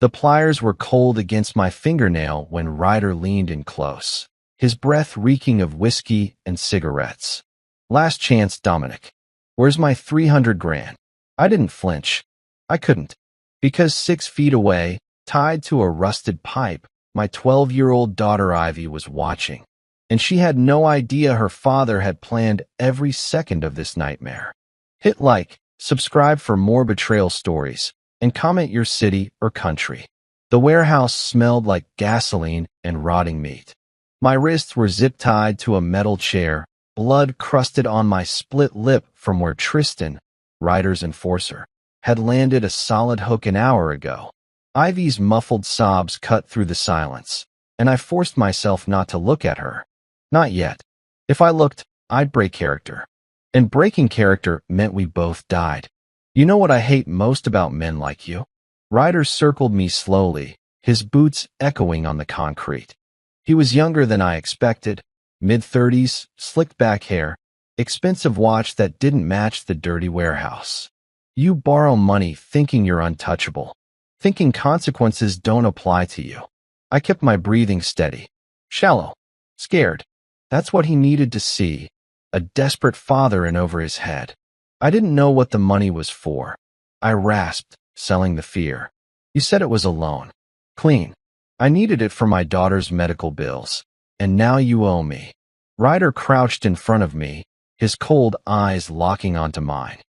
The pliers were cold against my fingernail when Ryder leaned in close, his breath reeking of whiskey and cigarettes. Last chance, Dominic. Where's my 300 grand? I didn't flinch. I couldn't. Because 6 feet away, tied to a rusted pipe, my 12-year-old daughter Ivy was watching. And she had no idea her father had planned every second of this nightmare. Hit like, subscribe for more betrayal stories, and comment your city or country. The warehouse smelled like gasoline and rotting meat. My wrists were zip-tied to a metal chair, blood crusted on my split lip from where Tristan, Ryder's enforcer, had landed a solid hook an hour ago. Ivy's muffled sobs cut through the silence, and I forced myself not to look at her. Not yet. If I looked, I'd break character. And breaking character meant we both died. You know what I hate most about men like you? Ryder circled me slowly, his boots echoing on the concrete. He was younger than I expected, mid-30s, slicked back hair, expensive watch that didn't match the dirty warehouse. You borrow money thinking you're untouchable, thinking consequences don't apply to you. I kept my breathing steady, shallow, scared. That's what he needed to see, a desperate father in over his head. I didn't know what the money was for. I rasped, selling the fear. You said it was a loan. Clean. I needed it for my daughter's medical bills. And now you owe me. Ryder crouched in front of me, his cold eyes locking onto mine.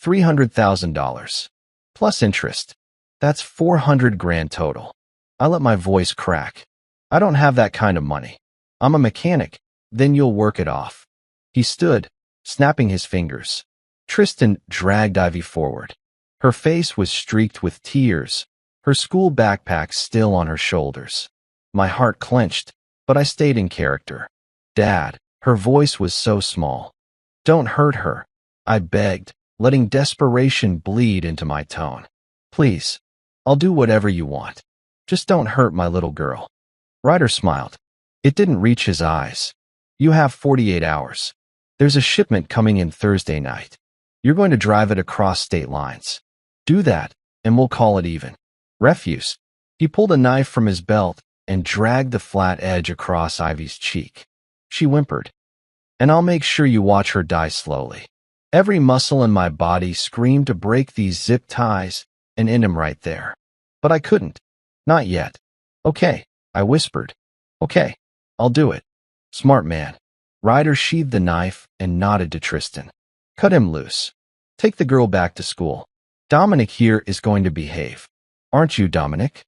$300,000. Plus interest. That's 400 grand total. I let my voice crack. I don't have that kind of money. I'm a mechanic. Then you'll work it off. He stood, snapping his fingers. Tristan dragged Ivy forward. Her face was streaked with tears, her school backpack still on her shoulders. My heart clenched, but I stayed in character. Dad, her voice was so small. Don't hurt her, I begged, letting desperation bleed into my tone. Please, I'll do whatever you want. Just don't hurt my little girl. Ryder smiled. It didn't reach his eyes. You have 48 hours. There's a shipment coming in Thursday night. You're going to drive it across state lines. Do that, and we'll call it even. Refuse. He pulled a knife from his belt and dragged the flat edge across Ivy's cheek. She whimpered. And I'll make sure you watch her die slowly. Every muscle in my body screamed to break these zip ties and end him right there. But I couldn't. Not yet. Okay, I whispered. Okay, I'll do it. Smart man. Ryder sheathed the knife and nodded to Tristan. Cut him loose. Take the girl back to school. Dominic here is going to behave. Aren't you, Dominic?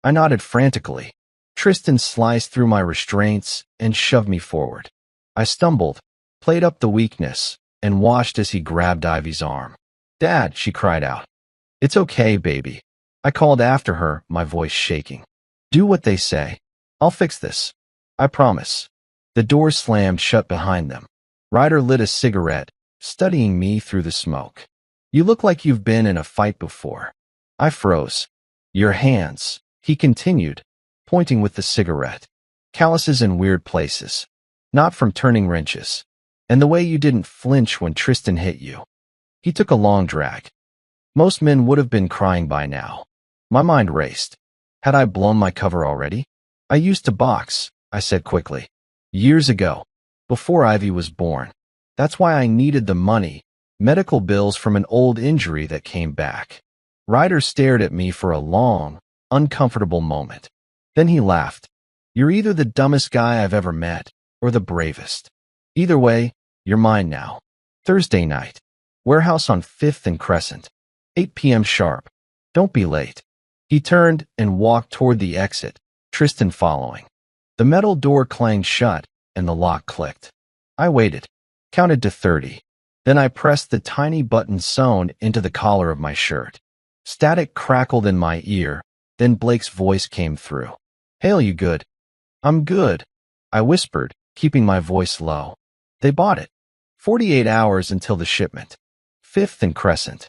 I nodded frantically. Tristan sliced through my restraints and shoved me forward. I stumbled, played up the weakness, and watched as he grabbed Ivy's arm. Dad, she cried out. It's okay, baby. I called after her, my voice shaking. Do what they say. I'll fix this. I promise. The door slammed shut behind them. Ryder lit a cigarette, studying me through the smoke. You look like you've been in a fight before. I froze. Your hands, he continued, pointing with the cigarette. Calluses in weird places. Not from turning wrenches. And the way you didn't flinch when Tristan hit you. He took a long drag. Most men would have been crying by now. My mind raced. Had I blown my cover already? I used to box, I said quickly. Years ago, before Ivy was born. That's why I needed the money, medical bills from an old injury that came back. Ryder stared at me for a long, uncomfortable moment. Then he laughed. You're either the dumbest guy I've ever met, or the bravest. Either way, you're mine now. Thursday night. Warehouse on 5th and Crescent. 8 p.m. sharp. Don't be late. He turned and walked toward the exit, Tristan following. The metal door clanged shut, and the lock clicked. I waited, counted to 30. Then I pressed the tiny button sewn into the collar of my shirt. Static crackled in my ear, then Blake's voice came through. Hail, you good? I'm good, I whispered, keeping my voice low. They bought it. 48 hours until the shipment. 5th and Crescent.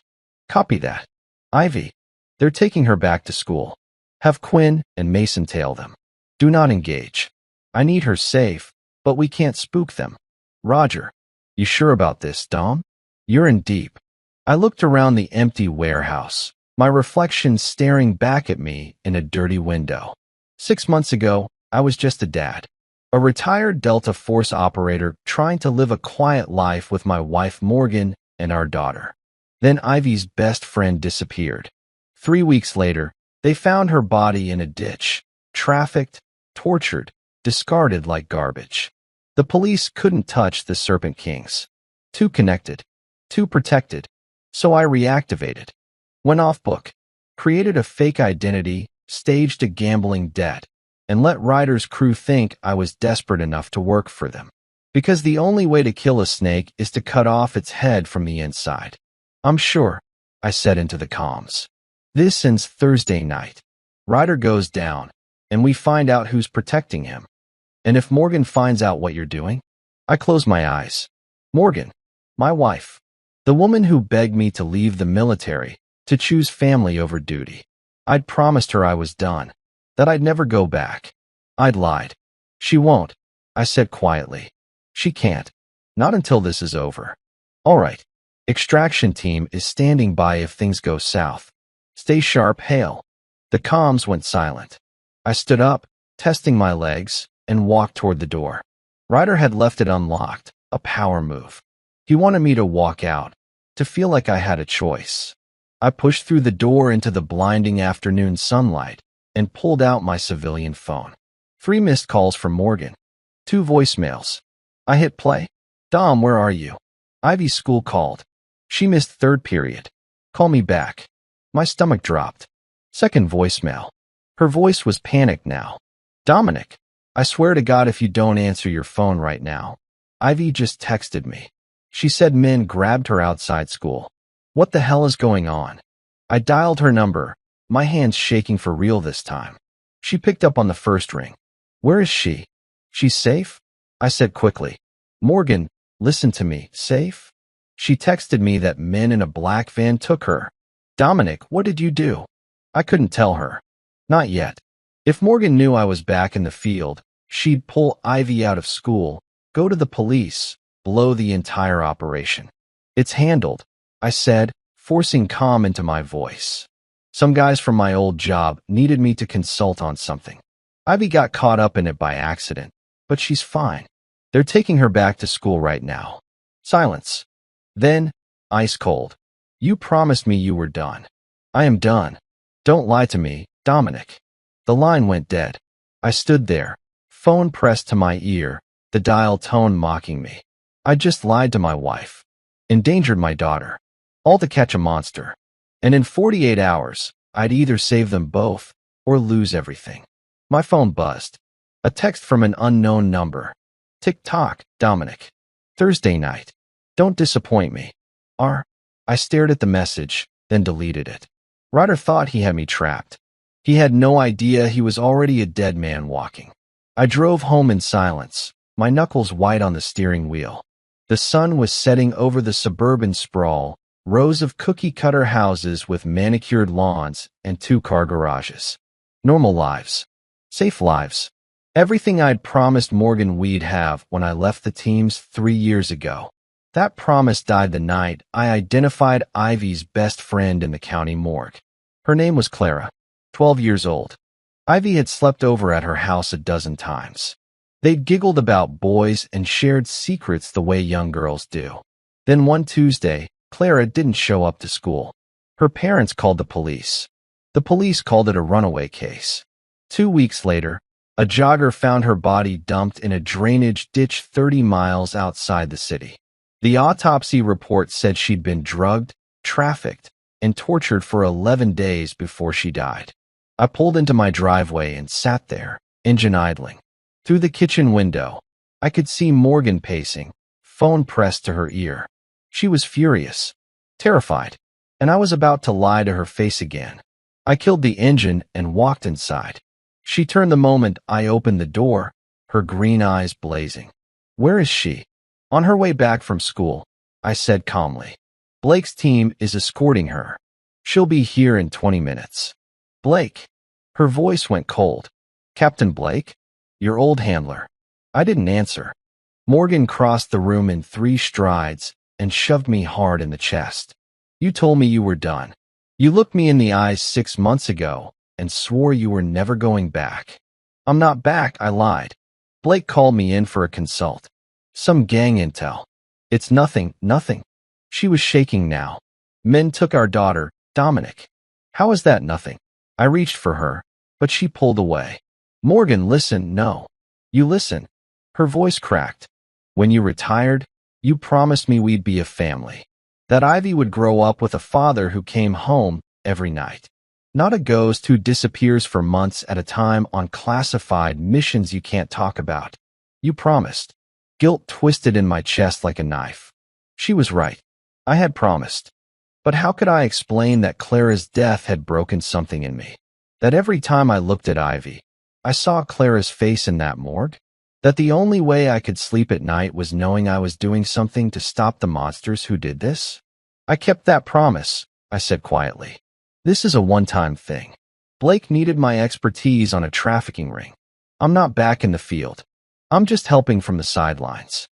Copy that. Ivy. They're taking her back to school. Have Quinn and Mason tail them. Do not engage. I need her safe, but we can't spook them. Roger. You sure about this, Dom? You're in deep. I looked around the empty warehouse, my reflection staring back at me in a dirty window. 6 months ago, I was just a dad, a retired Delta Force operator trying to live a quiet life with my wife Morgan and our daughter. Then Ivy's best friend disappeared. 3 weeks later, they found her body in a ditch, trafficked, tortured, discarded like garbage. The police couldn't touch the Serpent Kings. Too connected, too protected. So I reactivated. Went off book, created a fake identity, staged a gambling debt, and let Ryder's crew think I was desperate enough to work for them. Because the only way to kill a snake is to cut off its head from the inside. I'm sure, I said into the comms. This ends Thursday night. Ryder goes down, and we find out who's protecting him. And if Morgan finds out what you're doing? I close my eyes. Morgan, my wife, the woman who begged me to leave the military, to choose family over duty. I'd promised her I was done, that I'd never go back. I'd lied. She won't, I said quietly. She can't. Not until this is over. All right. Extraction team is standing by if things go south. Stay sharp, Hale. The comms went silent. I stood up, testing my legs, and walked toward the door. Ryder had left it unlocked, a power move. He wanted me to walk out, to feel like I had a choice. I pushed through the door into the blinding afternoon sunlight and pulled out my civilian phone. 3 missed calls from Morgan. 2 voicemails. I hit play. Dom, where are you? Ivy's school called. She missed third period. Call me back. My stomach dropped. Second voicemail. Her voice was panicked now. Dominic, I swear to God if you don't answer your phone right now. Ivy just texted me. She said men grabbed her outside school. What the hell is going on? I dialed her number, my hands shaking for real this time. She picked up on the first ring. Where is she? She's safe? I said quickly. Morgan, listen to me. Safe? She texted me that men in a black van took her. Dominic, what did you do? I couldn't tell her. Not yet. If Morgan knew I was back in the field, she'd pull Ivy out of school, go to the police, blow the entire operation. It's handled, I said, forcing calm into my voice. Some guys from my old job needed me to consult on something. Ivy got caught up in it by accident, but she's fine. They're taking her back to school right now. Silence. Then, ice cold. You promised me you were done. I am done. Don't lie to me, Dominic. The line went dead. I stood there, phone pressed to my ear, the dial tone mocking me. I just lied to my wife. Endangered my daughter. All to catch a monster. And in 48 hours, I'd either save them both or lose everything. My phone buzzed. A text from an unknown number. Tick-tock, Dominic. Thursday night. Don't disappoint me. I stared at the message, then deleted it. Ryder thought he had me trapped. He had no idea he was already a dead man walking. I drove home in silence, my knuckles white on the steering wheel. The sun was setting over the suburban sprawl, rows of cookie-cutter houses with manicured lawns and 2-car garages. Normal lives. Safe lives. Everything I'd promised Morgan we'd have when I left the teams 3 years ago. That promise died the night I identified Ivy's best friend in the county morgue. Her name was Clara, 12 years old. Ivy had slept over at her house a dozen times. They'd giggled about boys and shared secrets the way young girls do. Then one Tuesday, Clara didn't show up to school. Her parents called the police. The police called it a runaway case. 2 weeks later, a jogger found her body dumped in a drainage ditch 30 miles outside the city. The autopsy report said she'd been drugged, trafficked, and tortured for 11 days before she died. I pulled into my driveway and sat there, engine idling. Through the kitchen window, I could see Morgan pacing, phone pressed to her ear. She was furious, terrified, and I was about to lie to her face again. I killed the engine and walked inside. She turned the moment I opened the door, her green eyes blazing. Where is she? On her way back from school, I said calmly. Blake's team is escorting her. She'll be here in 20 minutes. Blake. Her voice went cold. Captain Blake? Your old handler. I didn't answer. Morgan crossed the room in 3 strides and shoved me hard in the chest. You told me you were done. You looked me in the eyes 6 months ago and swore you were never going back. I'm not back, I lied. Blake called me in for a consult. Some gang intel. It's nothing, nothing. She was shaking now. Men took our daughter, Dominic. How is that nothing? I reached for her, but she pulled away. Morgan, listen, no. You listen. Her voice cracked. When you retired, you promised me we'd be a family. That Ivy would grow up with a father who came home every night. Not a ghost who disappears for months at a time on classified missions you can't talk about. You promised. Guilt twisted in my chest like a knife. She was right. I had promised. But how could I explain that Clara's death had broken something in me? That every time I looked at Ivy, I saw Clara's face in that morgue? That the only way I could sleep at night was knowing I was doing something to stop the monsters who did this? I kept that promise, I said quietly. This is a one-time thing. Blake needed my expertise on a trafficking ring. I'm not back in the field. I'm just helping from the sidelines.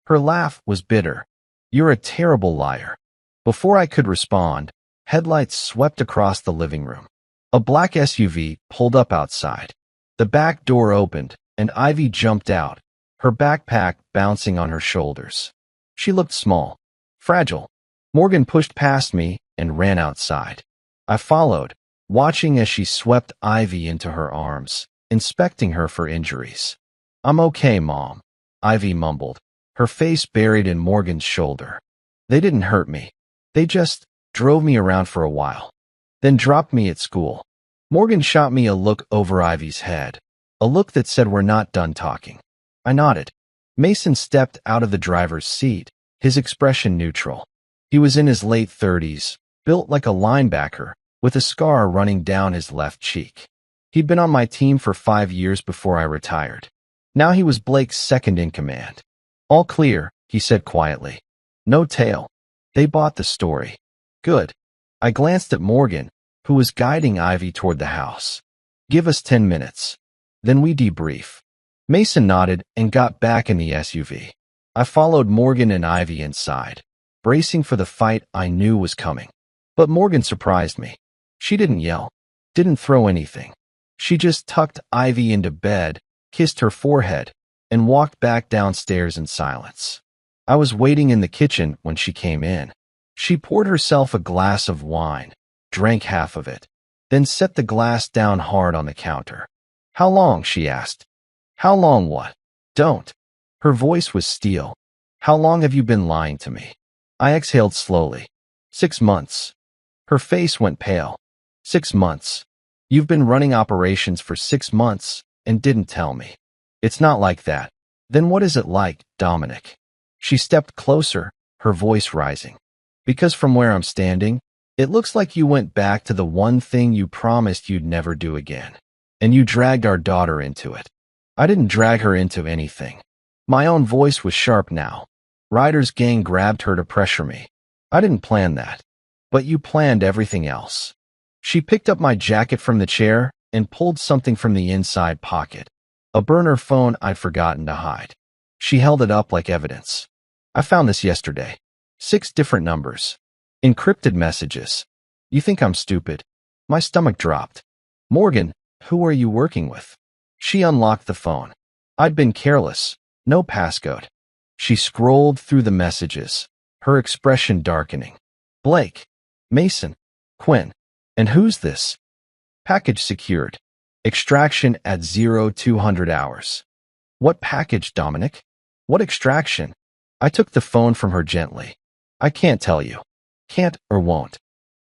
Her laugh was bitter. You're a terrible liar. Before I could respond, headlights swept across the living room. A black SUV pulled up outside. The back door opened, and Ivy jumped out, her backpack bouncing on her shoulders. She looked small, fragile. Morgan pushed past me and ran outside. I followed, watching as she swept Ivy into her arms, inspecting her for injuries. I'm okay, Mom, Ivy mumbled, her face buried in Morgan's shoulder. They didn't hurt me. They just drove me around for a while, then dropped me at school. Morgan shot me a look over Ivy's head, a look that said we're not done talking. I nodded. Mason stepped out of the driver's seat, his expression neutral. He was in his late 30s, built like a linebacker, with a scar running down his left cheek. He'd been on my team for 5 years before I retired. Now he was Blake's second in command. All clear, he said quietly. No tail. They bought the story. Good. I glanced at Morgan, who was guiding Ivy toward the house. Give us 10 minutes. Then we debrief. Mason nodded and got back in the SUV. I followed Morgan and Ivy inside, bracing for the fight I knew was coming. But Morgan surprised me. She didn't yell, didn't throw anything. She just tucked Ivy into bed, kissed her forehead, and walked back downstairs in silence. I was waiting in the kitchen when she came in. She poured herself a glass of wine, drank half of it, then set the glass down hard on the counter. How long? She asked. How long what? Don't. Her voice was steel. How long have you been lying to me? I exhaled slowly. 6 months. Her face went pale. 6 months. You've been running operations for 6 months and didn't tell me. It's not like that. Then what is it like, Dominic? She stepped closer, her voice rising. Because from where I'm standing, it looks like you went back to the one thing you promised you'd never do again. And you dragged our daughter into it. I didn't drag her into anything. My own voice was sharp now. Ryder's gang grabbed her to pressure me. I didn't plan that. But you planned everything else. She picked up my jacket from the chair and pulled something from the inside pocket. A burner phone I'd forgotten to hide. She held it up like evidence. I found this yesterday. 6 different numbers. Encrypted messages. You think I'm stupid? My stomach dropped. Morgan, who are you working with? She unlocked the phone. I'd been careless. No passcode. She scrolled through the messages, her expression darkening. Blake. Mason. Quinn. And who's this? Package secured. Extraction at 0200 hours. What package, Dominic? What extraction? I took the phone from her gently. I can't tell you. Can't or won't.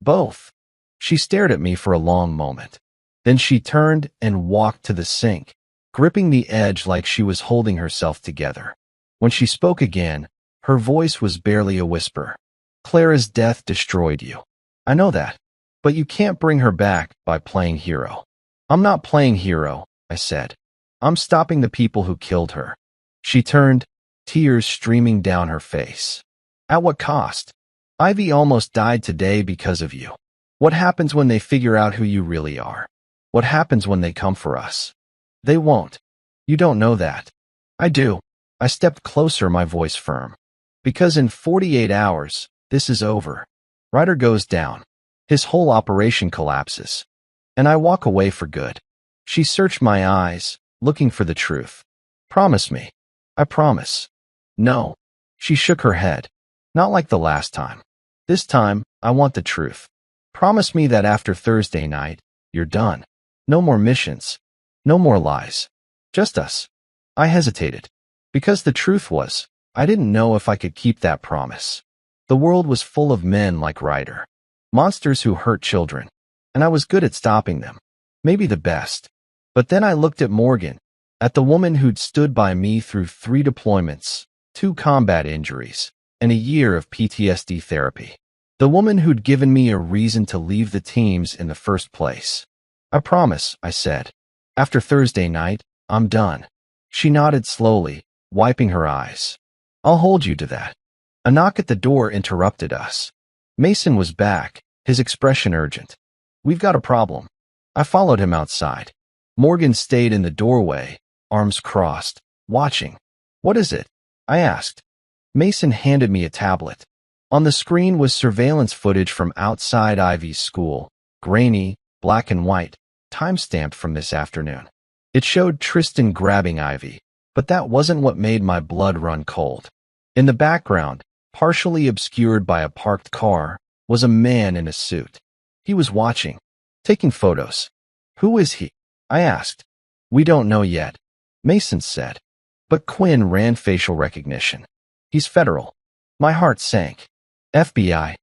Both. She stared at me for a long moment. Then she turned and walked to the sink, gripping the edge like she was holding herself together. When she spoke again, her voice was barely a whisper. Clara's death destroyed you. I know that. But you can't bring her back by playing hero. I'm not playing hero, I said. I'm stopping the people who killed her. She turned, tears streaming down her face. At what cost? Ivy almost died today because of you. What happens when they figure out who you really are? What happens when they come for us? They won't. You don't know that. I do. I stepped closer, my voice firm. Because in 48 hours, this is over. Ryder goes down. His whole operation collapses. And I walk away for good. She searched my eyes, looking for the truth. Promise me. I promise. No. She shook her head. Not like the last time. This time, I want the truth. Promise me that after Thursday night, you're done. No more missions. No more lies. Just us. I hesitated. Because the truth was, I didn't know if I could keep that promise. The world was full of men like Ryder. Monsters who hurt children. And I was good at stopping them. Maybe the best. But then I looked at Morgan, at the woman who'd stood by me through 3 deployments, 2 combat injuries, and a year of PTSD therapy. The woman who'd given me a reason to leave the teams in the first place. I promise, I said. After Thursday night, I'm done. She nodded slowly, wiping her eyes. I'll hold you to that. A knock at the door interrupted us. Mason was back, his expression urgent. We've got a problem. I followed him outside. Morgan stayed in the doorway, arms crossed, watching. What is it? I asked. Mason handed me a tablet. On the screen was surveillance footage from outside Ivy's school, grainy, black and white, time-stamped from this afternoon. It showed Tristan grabbing Ivy, but that wasn't what made my blood run cold. In the background, partially obscured by a parked car, was a man in a suit. He was watching, taking photos. Who is he? I asked. We don't know yet, Mason said. But Quinn ran facial recognition. He's federal. My heart sank. FBI.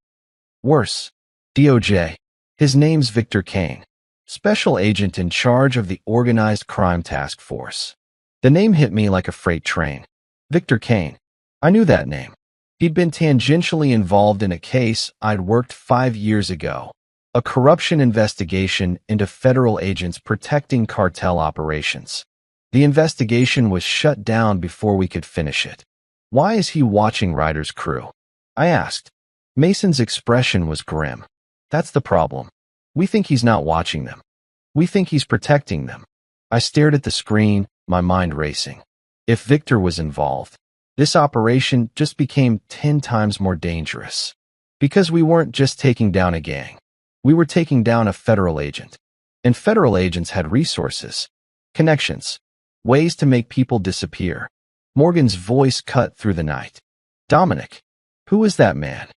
Worse. DOJ. His name's Victor Kane, special agent in charge of the Organized Crime Task Force. The name hit me like a freight train. Victor Kane. I knew that name. He'd been tangentially involved in a case I'd worked 5 years ago, a corruption investigation into federal agents protecting cartel operations. The investigation was shut down before we could finish it. Why is he watching Ryder's crew? I asked. Mason's expression was grim. That's the problem. We think he's not watching them. We think he's protecting them. I stared at the screen, my mind racing. If Victor was involved, this operation just became 10 times more dangerous. Because we weren't just taking down a gang. We were taking down a federal agent. And federal agents had resources, connections, ways to make people disappear. Morgan's voice cut through the night. Dominic. Who is that man?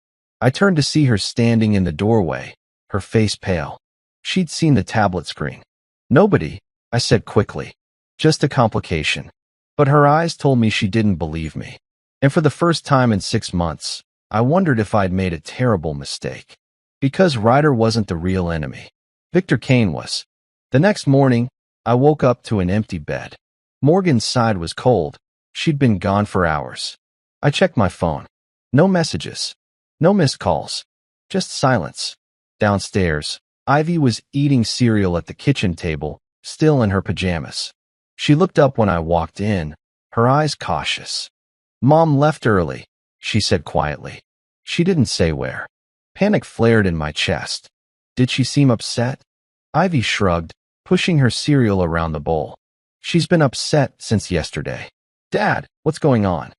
I turned to see her standing in the doorway, her face pale. She'd seen the tablet screen. Nobody, I said quickly. Just a complication. But her eyes told me she didn't believe me. And for the first time in 6 months, I wondered if I'd made a terrible mistake. Because Ryder wasn't the real enemy. Victor Kane was. The next morning, I woke up to an empty bed. Morgan's side was cold. She'd been gone for hours. I checked my phone. No messages. No missed calls. Just silence. Downstairs, Ivy was eating cereal at the kitchen table, still in her pajamas. She looked up when I walked in, her eyes cautious. Mom left early, she said quietly. She didn't say where. Panic flared in my chest. Did she seem upset? Ivy shrugged, pushing her cereal around the bowl. She's been upset since yesterday. Dad, what's going on?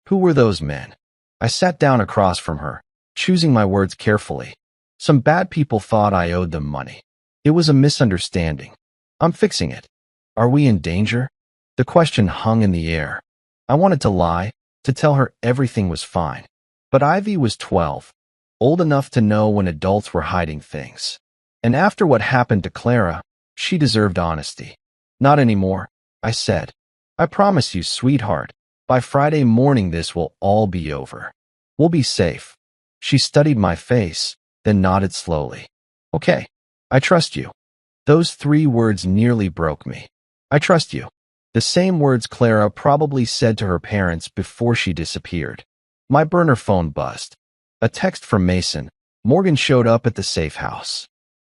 Who were those men? I sat down across from her, choosing my words carefully. Some bad people thought I owed them money. It was a misunderstanding. I'm fixing it. Are we in danger? The question hung in the air. I wanted to lie, to tell her everything was fine. But Ivy was 12, old enough to know when adults were hiding things. And after what happened to Clara, she deserved honesty. Not anymore, I said. I promise you, sweetheart, by Friday morning this will all be over. We'll be safe. She studied my face, then nodded slowly. Okay, I trust you. Those 3 words nearly broke me. I trust you. The same words Clara probably said to her parents before she disappeared. My burner phone buzzed. A text from Mason. Morgan showed up at the safe house.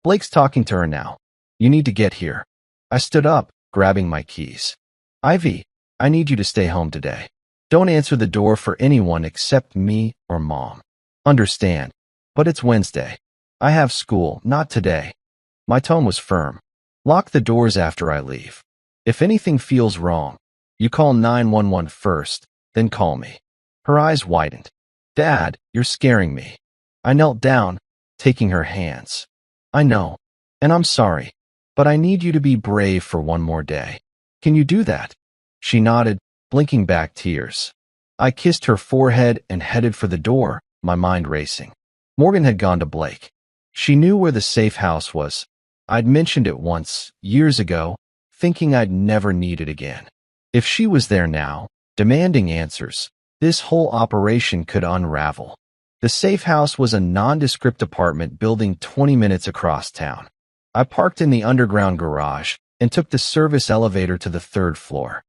Blake's talking to her now. You need to get here. I stood up, grabbing my keys. Ivy, I need you to stay home today. Don't answer the door for anyone except me or Mom. Understand. But it's Wednesday. I have school, not today. My tone was firm. Lock the doors after I leave. If anything feels wrong, you call 911 first, then call me. Her eyes widened. Dad, you're scaring me. I knelt down, taking her hands. I know. And I'm sorry. But I need you to be brave for one more day. Can you do that? She nodded, blinking back tears. I kissed her forehead and headed for the door, my mind racing. Morgan had gone to Blake. She knew where the safe house was. I'd mentioned it once, years ago, thinking I'd never need it again. If she was there now, demanding answers, this whole operation could unravel. The safe house was a nondescript apartment building 20 minutes across town. I parked in the underground garage and took the service elevator to the third floor.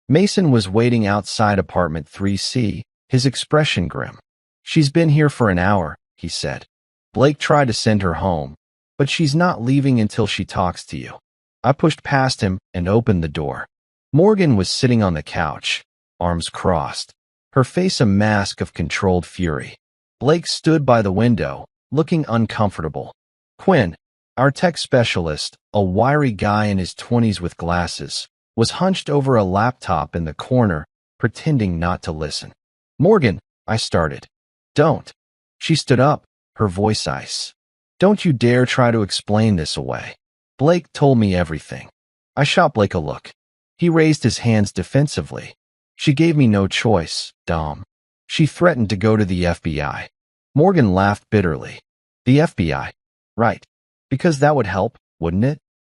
Mason was waiting outside apartment 3C, his expression grim. She's been here for an hour, he said. Blake tried to send her home, but she's not leaving until she talks to you. I pushed past him and opened the door. Morgan was sitting on the couch, arms crossed, her face a mask of controlled fury. Blake stood by the window, looking uncomfortable. Quinn, our tech specialist, a wiry guy in his 20s with glasses, was hunched over a laptop in the corner, pretending not to listen. Morgan, I started. Don't. She stood up, her voice ice. Don't you dare try to explain this away. Blake told me everything. I shot Blake a look. He raised his hands defensively. She gave me no choice, Dom. She threatened to go to the FBI. Morgan laughed bitterly. The FBI? Right. Because that would help, wouldn't it?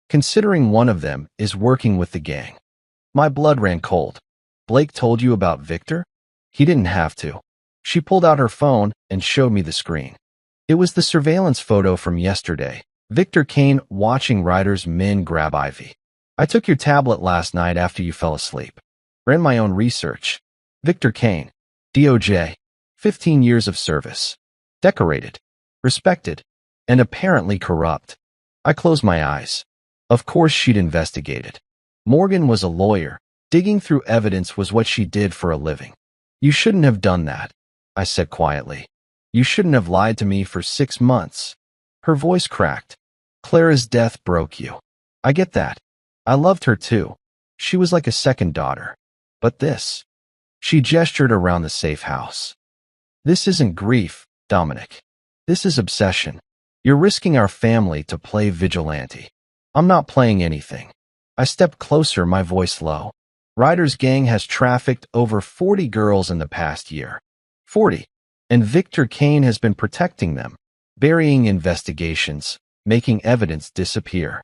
Considering one of them is working with the gang. My blood ran cold. Blake told you about Victor? He didn't have to. She pulled out her phone and showed me the screen. It was the surveillance photo from yesterday. Victor Kane watching Ryder's men grab Ivy. I took your tablet last night after you fell asleep. Ran my own research. Victor Kane, DOJ, 15 years of service. Decorated, respected, and apparently corrupt. I closed my eyes. Of course she'd investigated. Morgan was a lawyer. Digging through evidence was what she did for a living. You shouldn't have done that, I said quietly. You shouldn't have lied to me for 6 months. Her voice cracked. Clara's death broke you. I get that. I loved her too. She was like a second daughter. But this. She gestured around the safe house. This isn't grief, Dominic. This is obsession. You're risking our family to play vigilante. I'm not playing anything. I stepped closer, my voice low. Ryder's gang has trafficked over 40 girls in the past year. 40. And Victor Kane has been protecting them, burying investigations, making evidence disappear.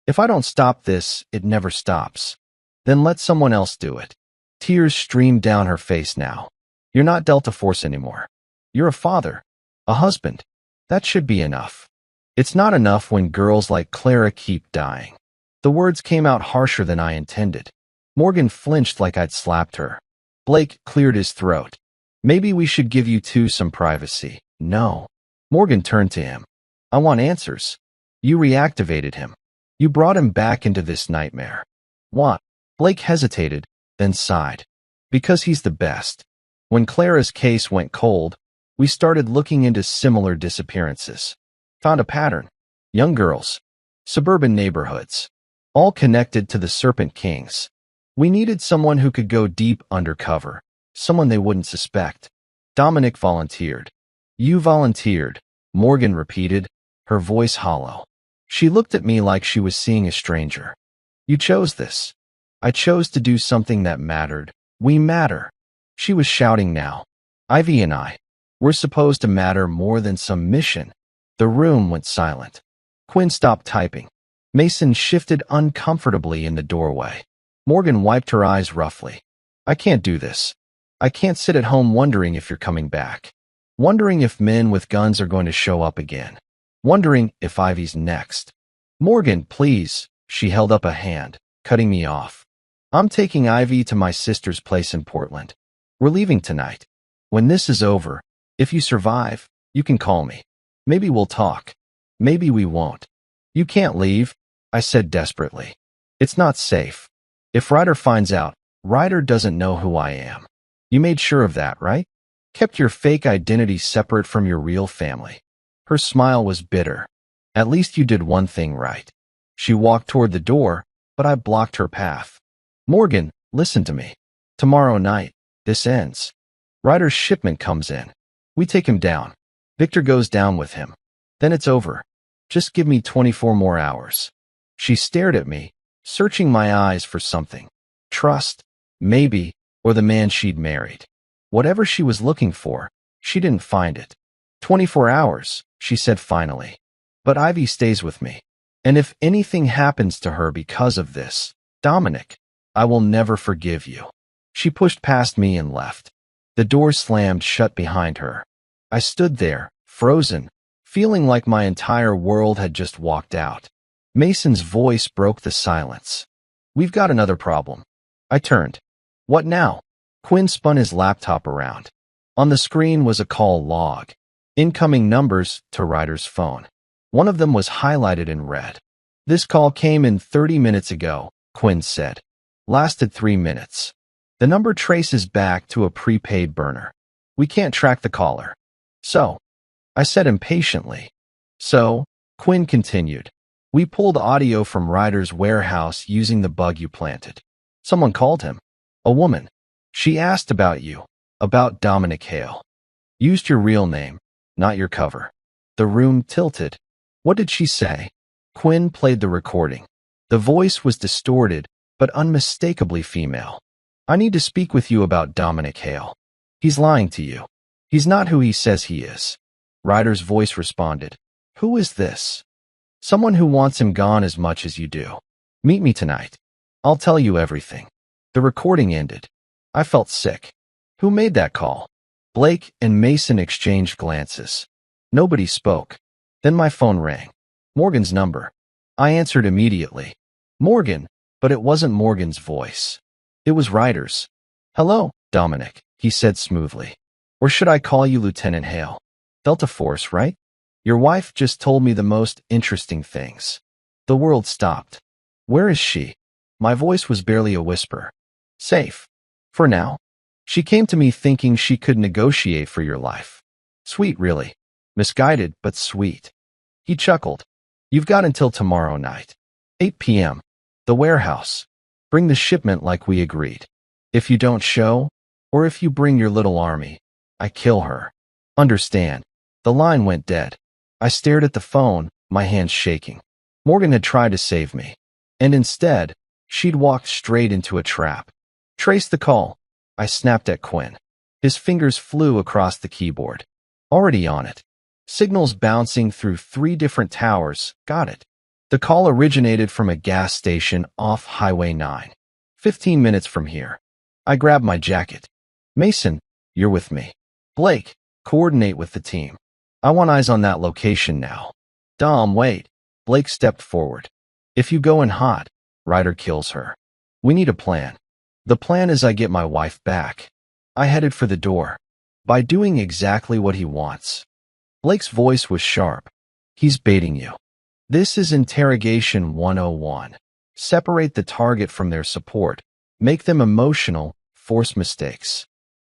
If I don't stop this, it never stops. Then let someone else do it. Tears streamed down her face now. You're not Delta Force anymore. You're a father, a husband. That should be enough. It's not enough when girls like Clara keep dying. The words came out harsher than I intended. Morgan flinched like I'd slapped her. Blake cleared his throat. Maybe we should give you two some privacy. No. Morgan turned to him. I want answers. You reactivated him. You brought him back into this nightmare. What? Blake hesitated, then sighed. Because he's the best. When Clara's case went cold, we started looking into similar disappearances. Found a pattern. Young girls. Suburban neighborhoods. All connected to the Serpent Kings. We needed someone who could go deep undercover. Someone they wouldn't suspect. Dominic volunteered. You volunteered, Morgan repeated, her voice hollow. She looked at me like she was seeing a stranger. You chose this. I chose to do something that mattered. We matter. She was shouting now. Ivy and I. We're supposed to matter more than some mission. The room went silent. Quinn stopped typing. Mason shifted uncomfortably in the doorway. Morgan wiped her eyes roughly. I can't do this. I can't sit at home wondering if you're coming back. Wondering if men with guns are going to show up again. Wondering if Ivy's next. Morgan, please. She held up a hand, cutting me off. I'm taking Ivy to my sister's place in Portland. We're leaving tonight. When this is over, if you survive, you can call me. Maybe we'll talk. Maybe we won't. You can't leave, I said desperately. It's not safe. If Ryder finds out, Ryder doesn't know who I am. You made sure of that, right? Kept your fake identity separate from your real family. Her smile was bitter. At least you did one thing right. She walked toward the door, but I blocked her path. Morgan, listen to me. Tomorrow night, this ends. Ryder's shipment comes in. We take him down. Victor goes down with him. Then it's over. Just give me 24 more hours. She stared at me, searching my eyes for something. Trust, maybe, or the man she'd married. Whatever she was looking for, she didn't find it. 24 hours, she said finally. But Ivy stays with me. And if anything happens to her because of this, Dominic, I will never forgive you. She pushed past me and left. The door slammed shut behind her. I stood there, frozen, feeling like my entire world had just walked out. Mason's voice broke the silence. We've got another problem. I turned. What now? Quinn spun his laptop around. On the screen was a call log. Incoming numbers to Ryder's phone. One of them was highlighted in red. This call came in 30 minutes ago, Quinn said. Lasted 3 minutes. The number traces back to a prepaid burner. We can't track the caller. So, I said impatiently. So, Quinn continued. We pulled audio from Ryder's warehouse using the bug you planted. Someone called him. A woman. She asked about you, about Dominic Hale. Used your real name, not your cover. The room tilted. What did she say? Quinn played the recording. The voice was distorted, but unmistakably female. I need to speak with you about Dominic Hale. He's lying to you. He's not who he says he is. Ryder's voice responded. Who is this? Someone who wants him gone as much as you do. Meet me tonight. I'll tell you everything. The recording ended. I felt sick. Who made that call? Blake and Mason exchanged glances. Nobody spoke. Then my phone rang. Morgan's number. I answered immediately. Morgan, but it wasn't Morgan's voice. It was Ryder's. Hello, Dominic, he said smoothly. Or should I call you Lieutenant Hale? Delta Force, right? Your wife just told me the most interesting things. The world stopped. Where is she? My voice was barely a whisper. Safe. For now. She came to me thinking she could negotiate for your life. Sweet, really. Misguided, but sweet. He chuckled. You've got until tomorrow night. 8 p.m. The warehouse. Bring the shipment like we agreed. If you don't show, or if you bring your little army, I kill her. Understand. The line went dead. I stared at the phone, my hands shaking. Morgan had tried to save me. And instead, she'd walked straight into a trap. Trace the call. I snapped at Quinn. His fingers flew across the keyboard. Already on it. Signals bouncing through 3 different towers. Got it. The call originated from a gas station off Highway 9. 15 minutes from here. I grabbed my jacket. Mason, you're with me. Blake, coordinate with the team. I want eyes on that location now. Dom, wait. Blake stepped forward. If you go in hot, Ryder kills her. We need a plan. The plan is I get my wife back. I headed for the door. By doing exactly what he wants. Blake's voice was sharp. He's baiting you. This is interrogation 101. Separate the target from their support. Make them emotional, force mistakes.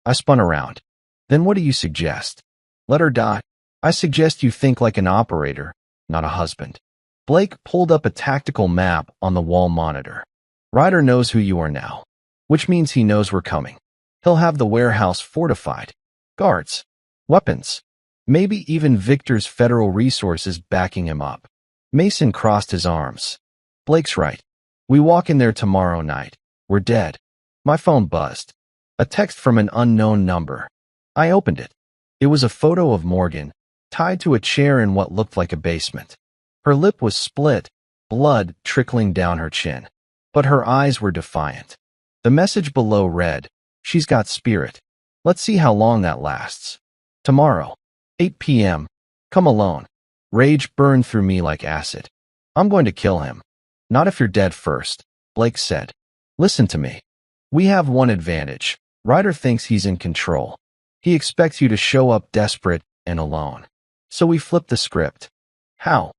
I spun around. Then what do you suggest? Let her die. I suggest you think like an operator, not a husband. Blake pulled up a tactical map on the wall monitor. Ryder knows who you are now, which means he knows we're coming. He'll have the warehouse fortified. Guards. Weapons. Maybe even Victor's federal resources backing him up. Mason crossed his arms. Blake's right. We walk in there tomorrow night. We're dead. My phone buzzed. A text from an unknown number. I opened it. It was a photo of Morgan, tied to a chair in what looked like a basement. Her lip was split, blood trickling down her chin. But her eyes were defiant. The message below read, She's got spirit. Let's see how long that lasts. Tomorrow, 8 p.m. Come alone. Rage burned through me like acid. I'm going to kill him. Not if you're dead first, Blake said. Listen to me. We have one advantage. Ryder thinks he's in control. He expects you to show up desperate and alone. So we flipped the script. How?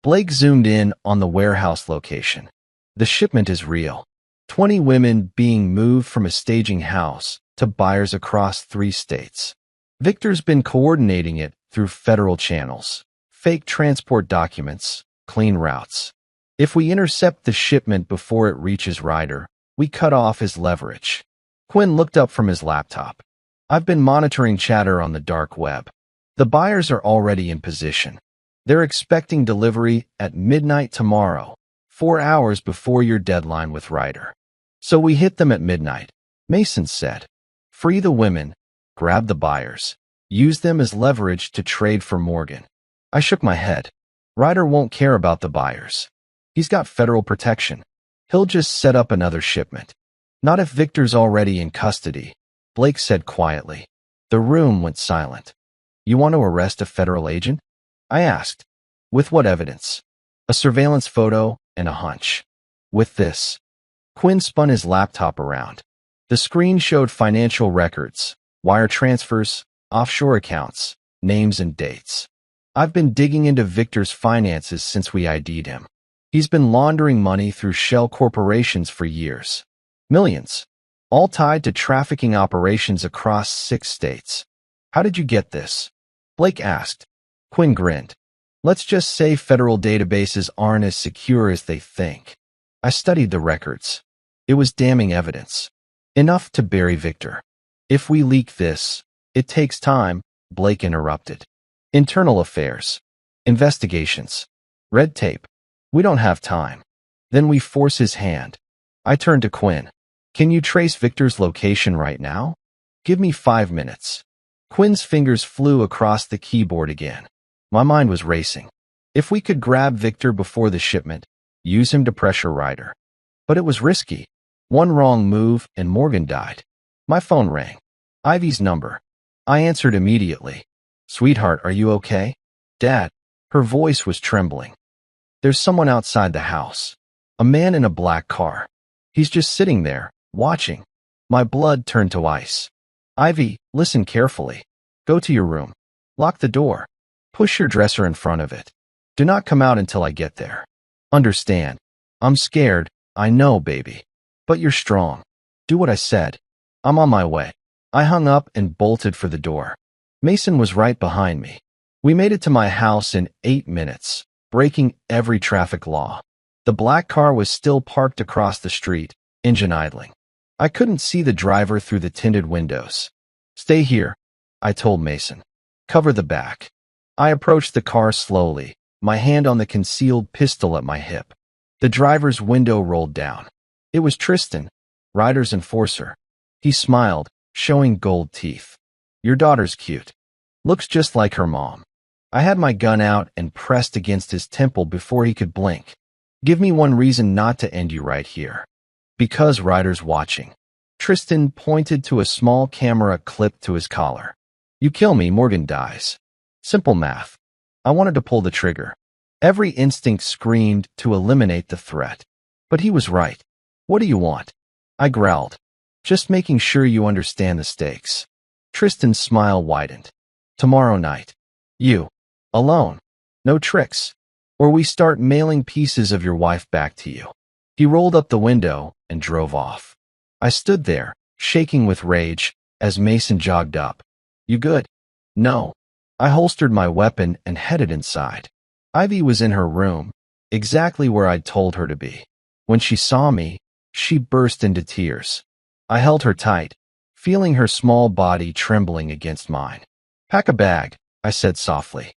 Blake zoomed in on the warehouse location. The shipment is real. 20 women being moved from a staging house to buyers across 3 states. Victor's been coordinating it through federal channels. Fake transport documents, clean routes. If we intercept the shipment before it reaches Ryder, we cut off his leverage. Quinn looked up from his laptop. I've been monitoring chatter on the dark web. The buyers are already in position. They're expecting delivery at midnight tomorrow, 4 hours before your deadline with Ryder. So we hit them at midnight, Mason said. Free the women, grab the buyers, use them as leverage to trade for Morgan. I shook my head. Ryder won't care about the buyers. He's got federal protection. He'll just set up another shipment. Not if Victor's already in custody, Blake said quietly. The room went silent. You want to arrest a federal agent? I asked. With what evidence? A surveillance photo and a hunch. With this. Quinn spun his laptop around. The screen showed financial records, wire transfers, offshore accounts, names and dates. I've been digging into Victor's finances since we ID'd him. He's been laundering money through shell corporations for years. Millions. All tied to trafficking operations across 6 states. How did you get this? Blake asked. Quinn grinned. Let's just say federal databases aren't as secure as they think. I studied the records. It was damning evidence. Enough to bury Victor. If we leak this, it takes time, Blake interrupted. Internal affairs. Investigations. Red tape. We don't have time. Then we force his hand. I turned to Quinn. Can you trace Victor's location right now? Give me 5 minutes. Quinn's fingers flew across the keyboard again. My mind was racing. If we could grab Victor before the shipment, use him to pressure Ryder. But it was risky. One wrong move and Morgan died. My phone rang. Ivy's number. I answered immediately. Sweetheart, are you okay? Dad. Her voice was trembling. There's someone outside the house. A man in a black car. He's just sitting there, watching. My blood turned to ice. Ivy, listen carefully. Go to your room. Lock the door. Push your dresser in front of it. Do not come out until I get there. Understand. I'm scared, I know, baby. But you're strong. Do what I said. I'm on my way. I hung up and bolted for the door. Mason was right behind me. We made it to my house in 8 minutes, breaking every traffic law. The black car was still parked across the street, engine idling. I couldn't see the driver through the tinted windows. Stay here, I told Mason. Cover the back. I approached the car slowly, my hand on the concealed pistol at my hip. The driver's window rolled down. It was Tristan, Ryder's enforcer. He smiled, showing gold teeth. Your daughter's cute. Looks just like her mom. I had my gun out and pressed against his temple before he could blink. Give me one reason not to end you right here. Because Ryder's watching. Tristan pointed to a small camera clipped to his collar. You kill me, Morgan dies. Simple math. I wanted to pull the trigger. Every instinct screamed to eliminate the threat. But he was right. What do you want? I growled. Just making sure you understand the stakes. Tristan's smile widened. Tomorrow night. You. Alone. No tricks. Or we start mailing pieces of your wife back to you. He rolled up the window and drove off. I stood there, shaking with rage, as Mason jogged up. You good? No. I holstered my weapon and headed inside. Ivy was in her room, exactly where I'd told her to be. When she saw me, she burst into tears. I held her tight, feeling her small body trembling against mine. Pack a bag, I said softly.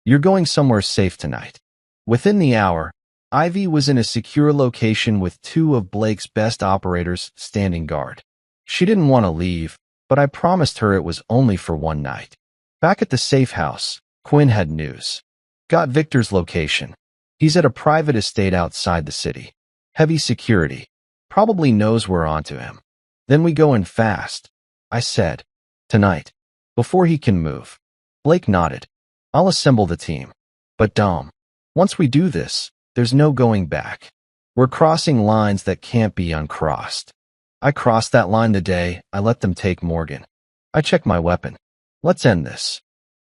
You're going somewhere safe tonight. Within the hour, Ivy was in a secure location with 2 of Blake's best operators standing guard. She didn't want to leave, but I promised her it was only for one night. Back at the safe house, Quinn had news. Got Victor's location. He's at a private estate outside the city. Heavy security. Probably knows we're onto him. Then we go in fast, I said. Tonight. Before he can move. Blake nodded. I'll assemble the team. But Dom, once we do this, there's no going back. We're crossing lines that can't be uncrossed. I crossed that line the day I let them take Morgan. I checked my weapon. Let's end this.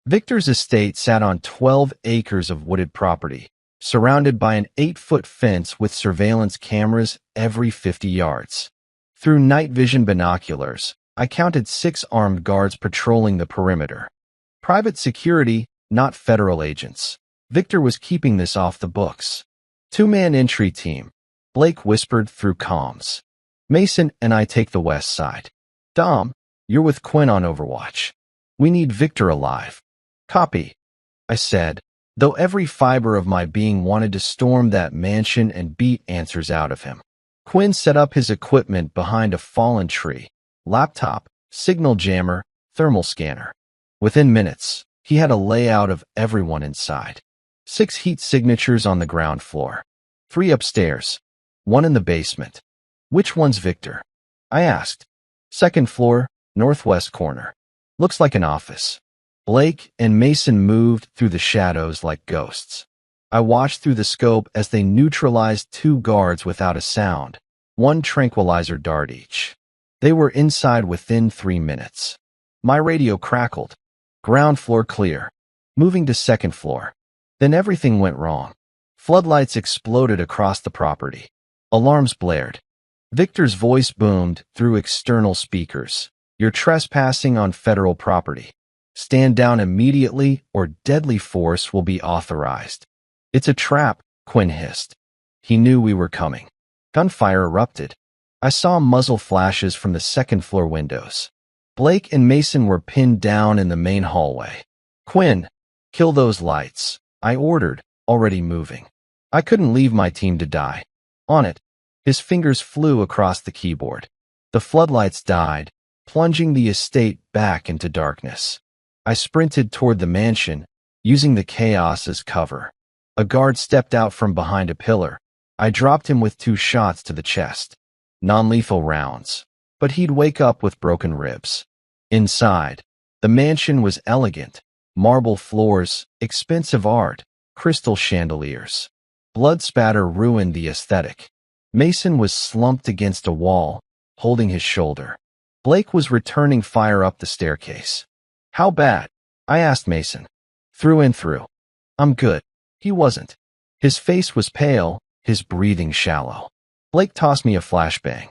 Victor's estate sat on 12 acres of wooded property, surrounded by an 8-foot fence with surveillance cameras every 50 yards. Through night vision binoculars, I counted 6 armed guards patrolling the perimeter. Private security, not federal agents. Victor was keeping this off the books. 2-man entry team, Blake whispered through comms. Mason and I take the west side. Dom, you're with Quinn on Overwatch. We need Victor alive. Copy, I said, though every fiber of my being wanted to storm that mansion and beat answers out of him. Quinn set up his equipment behind a fallen tree. Laptop, signal jammer, thermal scanner. Within minutes, he had a layout of everyone inside. 6 heat signatures on the ground floor. 3 upstairs. 1 in the basement. Which one's Victor? I asked. Second floor, northwest corner. Looks like an office. Blake and Mason moved through the shadows like ghosts. I watched through the scope as they neutralized 2 guards without a sound, 1 tranquilizer dart each. They were inside within 3 minutes. My radio crackled. Ground floor clear. Moving to second floor. Then everything went wrong. Floodlights exploded across the property. Alarms blared. Victor's voice boomed through external speakers. You're trespassing on federal property. Stand down immediately or deadly force will be authorized. It's a trap, Quinn hissed. He knew we were coming. Gunfire erupted. I saw muzzle flashes from the second floor windows. Blake and Mason were pinned down in the main hallway. Quinn, kill those lights, I ordered, already moving. I couldn't leave my team to die. On it. His fingers flew across the keyboard. The floodlights died, plunging the estate back into darkness. I sprinted toward the mansion, using the chaos as cover. A guard stepped out from behind a pillar. I dropped him with 2 shots to the chest. Non-lethal rounds. But he'd wake up with broken ribs. Inside, the mansion was elegant. Marble floors, expensive art, crystal chandeliers. Blood spatter ruined the aesthetic. Mason was slumped against a wall, holding his shoulder. Blake was returning fire up the staircase. How bad? I asked Mason. Through and through. I'm good. He wasn't. His face was pale, his breathing shallow. Blake tossed me a flashbang.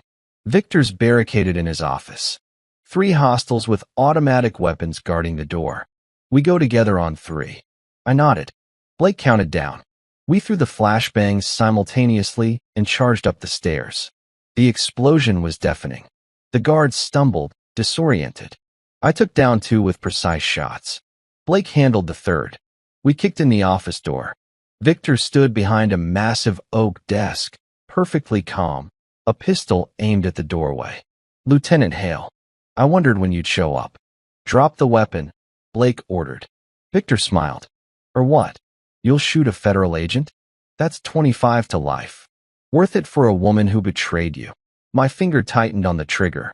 Victor's barricaded in his office. 3 hostiles with automatic weapons guarding the door. We go together on 3. I nodded. Blake counted down. We threw the flashbangs simultaneously and charged up the stairs. The explosion was deafening. The guards stumbled, disoriented. I took down 2 with precise shots. Blake handled the 3rd. We kicked in the office door. Victor stood behind a massive oak desk, perfectly calm, a pistol aimed at the doorway. Lieutenant Hale. I wondered when you'd show up. Drop the weapon, Blake ordered. Victor smiled. Or what? You'll shoot a federal agent? That's 25 to life. Worth it for a woman who betrayed you. My finger tightened on the trigger.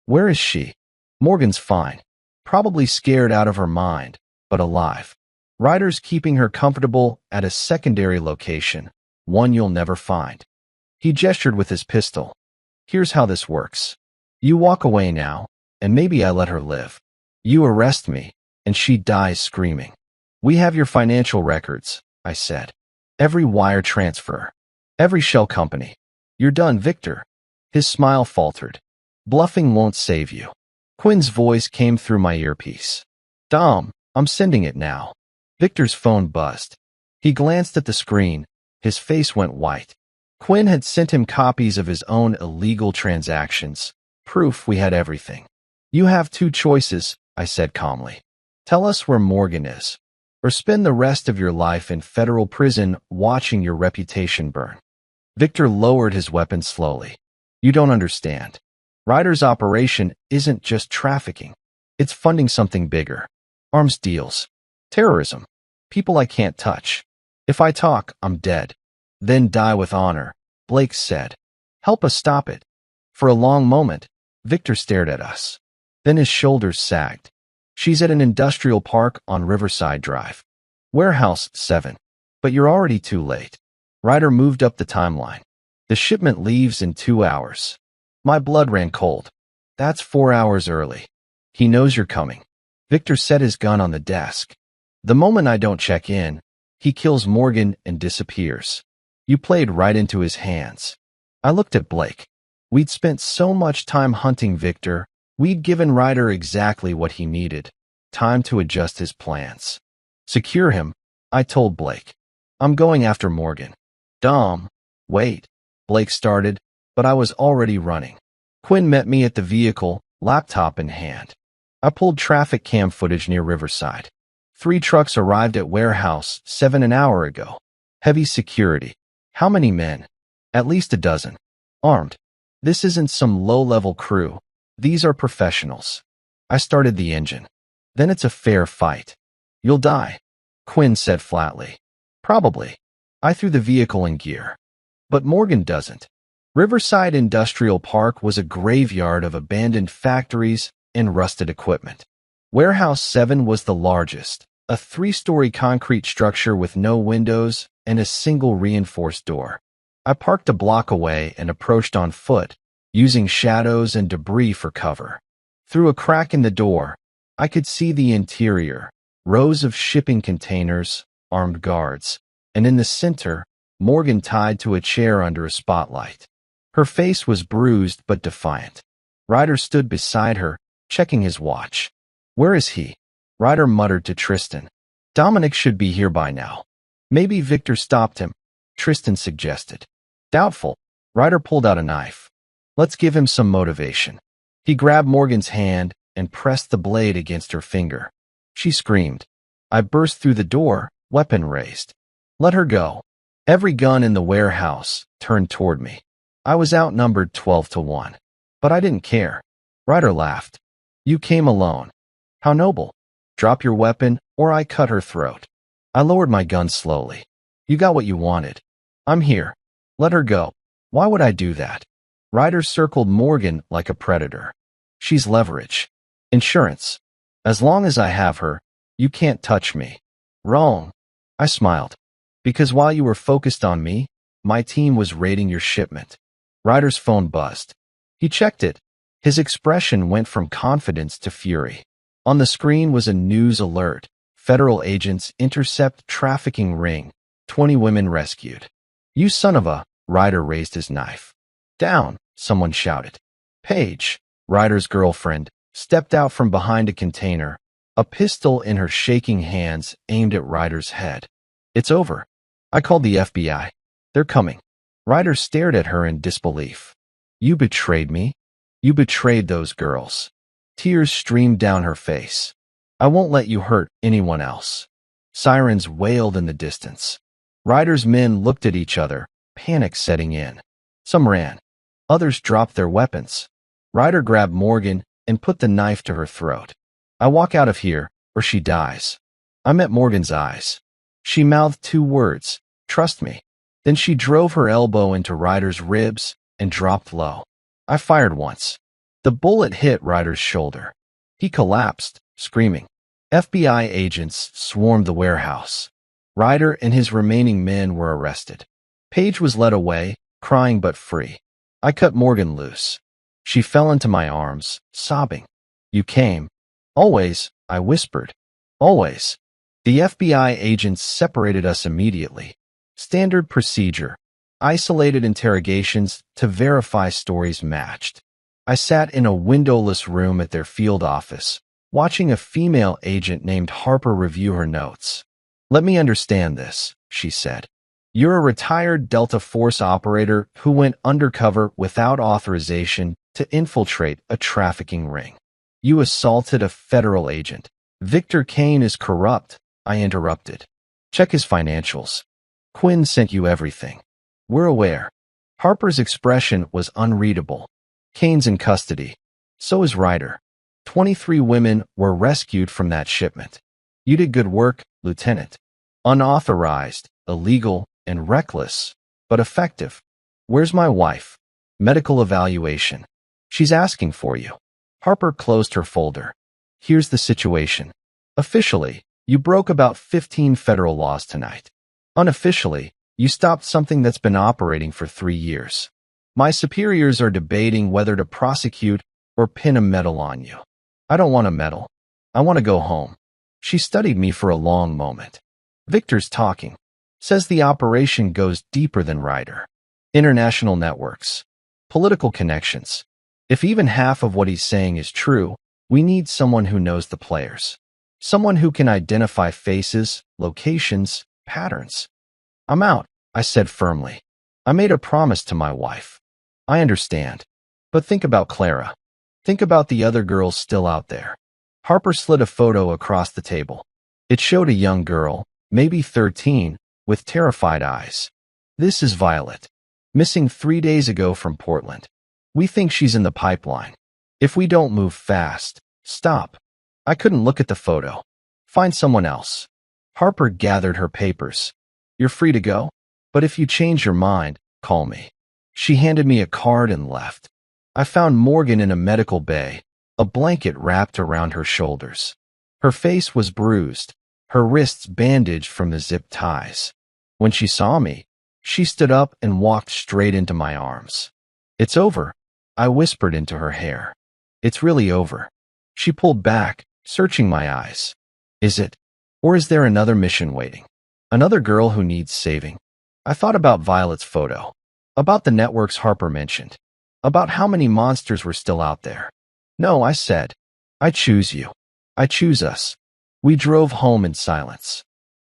Where is she? Morgan's fine. Probably scared out of her mind, but alive. Ryder's keeping her comfortable at a secondary location, one you'll never find. He gestured with his pistol. Here's how this works. You walk away now, and maybe I let her live. You arrest me, and she dies screaming. We have your financial records, I said. Every wire transfer. Every shell company. You're done, Victor. His smile faltered. Bluffing won't save you. Quinn's voice came through my earpiece. Dom, I'm sending it now. Victor's phone buzzed. He glanced at the screen. His face went white. Quinn had sent him copies of his own illegal transactions. Proof we had everything. You have 2 choices, I said calmly. Tell us where Morgan is, or spend the rest of your life in federal prison watching your reputation burn. Victor lowered his weapon slowly. You don't understand. Ryder's operation isn't just trafficking. It's funding something bigger. Arms deals. Terrorism. People I can't touch. If I talk, I'm dead. Then die with honor, Blake said. Help us stop it. For a long moment, Victor stared at us. Then his shoulders sagged. She's at an industrial park on Riverside Drive. Warehouse 7. But you're already too late. Ryder moved up the timeline. The shipment leaves in 2 hours. My blood ran cold. That's 4 hours early. He knows you're coming. Victor set his gun on the desk. The moment I don't check in, he kills Morgan and disappears. You played right into his hands. I looked at Blake. We'd spent so much time hunting Victor, we'd given Ryder exactly what he needed. Time to adjust his plans. Secure him, I told Blake. I'm going after Morgan. Dom, wait. Blake started, but I was already running. Quinn met me at the vehicle, laptop in hand. I pulled traffic cam footage near Riverside. 3 trucks arrived at warehouse 7 an hour ago. Heavy security. How many men? At least a dozen. Armed. This isn't some low-level crew. These are professionals. I started the engine. Then it's a fair fight. You'll die, Quinn said flatly. Probably. I threw the vehicle in gear. But Morgan doesn't. Riverside Industrial Park was a graveyard of abandoned factories and rusted equipment. Warehouse 7 was the largest, a 3-story concrete structure with no windows and a single reinforced door. I parked a block away and approached on foot, using shadows and debris for cover. Through a crack in the door, I could see the interior, rows of shipping containers, armed guards, and in the center, Morgan tied to a chair under a spotlight. Her face was bruised but defiant. Ryder stood beside her, checking his watch. Where is he? Ryder muttered to Tristan. Dominic should be here by now. Maybe Victor stopped him, Tristan suggested. Doubtful. Ryder pulled out a knife. Let's give him some motivation. He grabbed Morgan's hand and pressed the blade against her finger. She screamed. I burst through the door, weapon raised. Let her go. Every gun in the warehouse turned toward me. I was outnumbered 12-1. But I didn't care. Ryder laughed. You came alone. How noble. Drop your weapon, or I cut her throat. I lowered my gun slowly. You got what you wanted. I'm here. Let her go. Why would I do that? Ryder circled Morgan like a predator. She's leverage. Insurance. As long as I have her, you can't touch me. Wrong. I smiled. Because while you were focused on me, my team was raiding your shipment. Ryder's phone buzzed. He checked it. His expression went from confidence to fury. On the screen was a news alert. Federal agents intercept trafficking ring. 20 women rescued. You son of a... Ryder raised his knife. Down, someone shouted. Paige, Ryder's girlfriend, stepped out from behind a container, a pistol in her shaking hands aimed at Ryder's head. It's over. I called the FBI. They're coming. Ryder stared at her in disbelief. You betrayed me. You betrayed those girls. Tears streamed down her face. I won't let you hurt anyone else. Sirens wailed in the distance. Ryder's men looked at each other, panic setting in. Some ran. Others dropped their weapons. Ryder grabbed Morgan and put the knife to her throat. I walk out of here, or she dies. I met Morgan's eyes. She mouthed 2 words, trust me. Then she drove her elbow into Ryder's ribs and dropped low. I fired once. The bullet hit Ryder's shoulder. He collapsed, screaming. FBI agents swarmed the warehouse. Ryder and his remaining men were arrested. Paige was led away, crying but free. I cut Morgan loose. She fell into my arms, sobbing. You came. Always, I whispered. Always. The FBI agents separated us immediately. Standard procedure. Isolated interrogations to verify stories matched. I sat in a windowless room at their field office, watching a female agent named Harper review her notes. Let me understand this, she said. You're a retired Delta Force operator who went undercover without authorization to infiltrate a trafficking ring. You assaulted a federal agent. Victor Kane is corrupt, I interrupted. Check his financials. Quinn sent you everything. We're aware. Harper's expression was unreadable. Kane's in custody. So is Ryder. 23 women were rescued from that shipment. You did good work, Lieutenant. Unauthorized, illegal, and reckless, but effective. Where's my wife? Medical evaluation. She's asking for you. Harper closed her folder. Here's the situation. Officially, you broke about 15 federal laws tonight. Unofficially, you stopped something that's been operating for 3 years. My superiors are debating whether to prosecute or pin a medal on you. I don't want a medal. I want to go home. She studied me for a long moment. Victor's talking. Says the operation goes deeper than Ryder. International networks. Political connections. If even half of what he's saying is true, we need someone who knows the players. Someone who can identify faces, locations, patterns. I'm out, I said firmly. I made a promise to my wife. I understand. But think about Clara. Think about the other girls still out there. Harper slid a photo across the table. It showed a young girl, maybe 13, with terrified eyes. This is Violet. Missing 3 days ago from Portland. We think she's in the pipeline. If we don't move fast, stop. I couldn't look at the photo. Find someone else. Harper gathered her papers. You're free to go, but if you change your mind, call me. She handed me a card and left. I found Morgan in a medical bay, a blanket wrapped around her shoulders. Her face was bruised, her wrists bandaged from the zip ties. When she saw me, she stood up and walked straight into my arms. It's over, I whispered into her hair. It's really over. She pulled back, searching my eyes. Is it? Or is there another mission waiting? Another girl who needs saving? I thought about Violet's photo, about the networks Harper mentioned, about how many monsters were still out there. No, I said. I choose you. I choose us. We drove home in silence.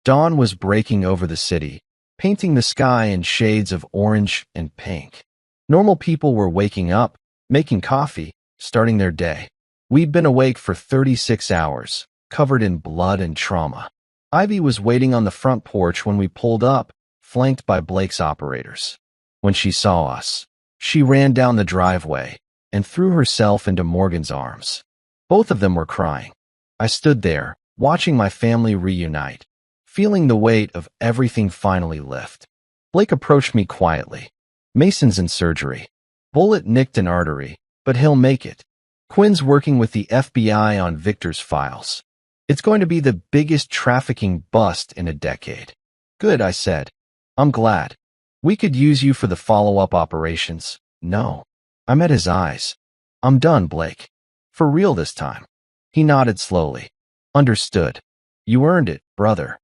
Dawn was breaking over the city, painting the sky in shades of orange and pink. Normal people were waking up, making coffee, starting their day. We'd been awake for 36 hours, covered in blood and trauma. Ivy was waiting on the front porch when we pulled up, flanked by Blake's operators. When she saw us, she ran down the driveway and threw herself into Morgan's arms. Both of them were crying. I stood there, watching my family reunite, feeling the weight of everything finally lift. Blake approached me quietly. Mason's in surgery. Bullet nicked an artery, but he'll make it. Quinn's working with the FBI on Victor's files. It's going to be the biggest trafficking bust in a decade. Good, I said. I'm glad. We could use you for the follow-up operations. No. I met his eyes. I'm done, Blake. For real this time. He nodded slowly. Understood. You earned it, brother.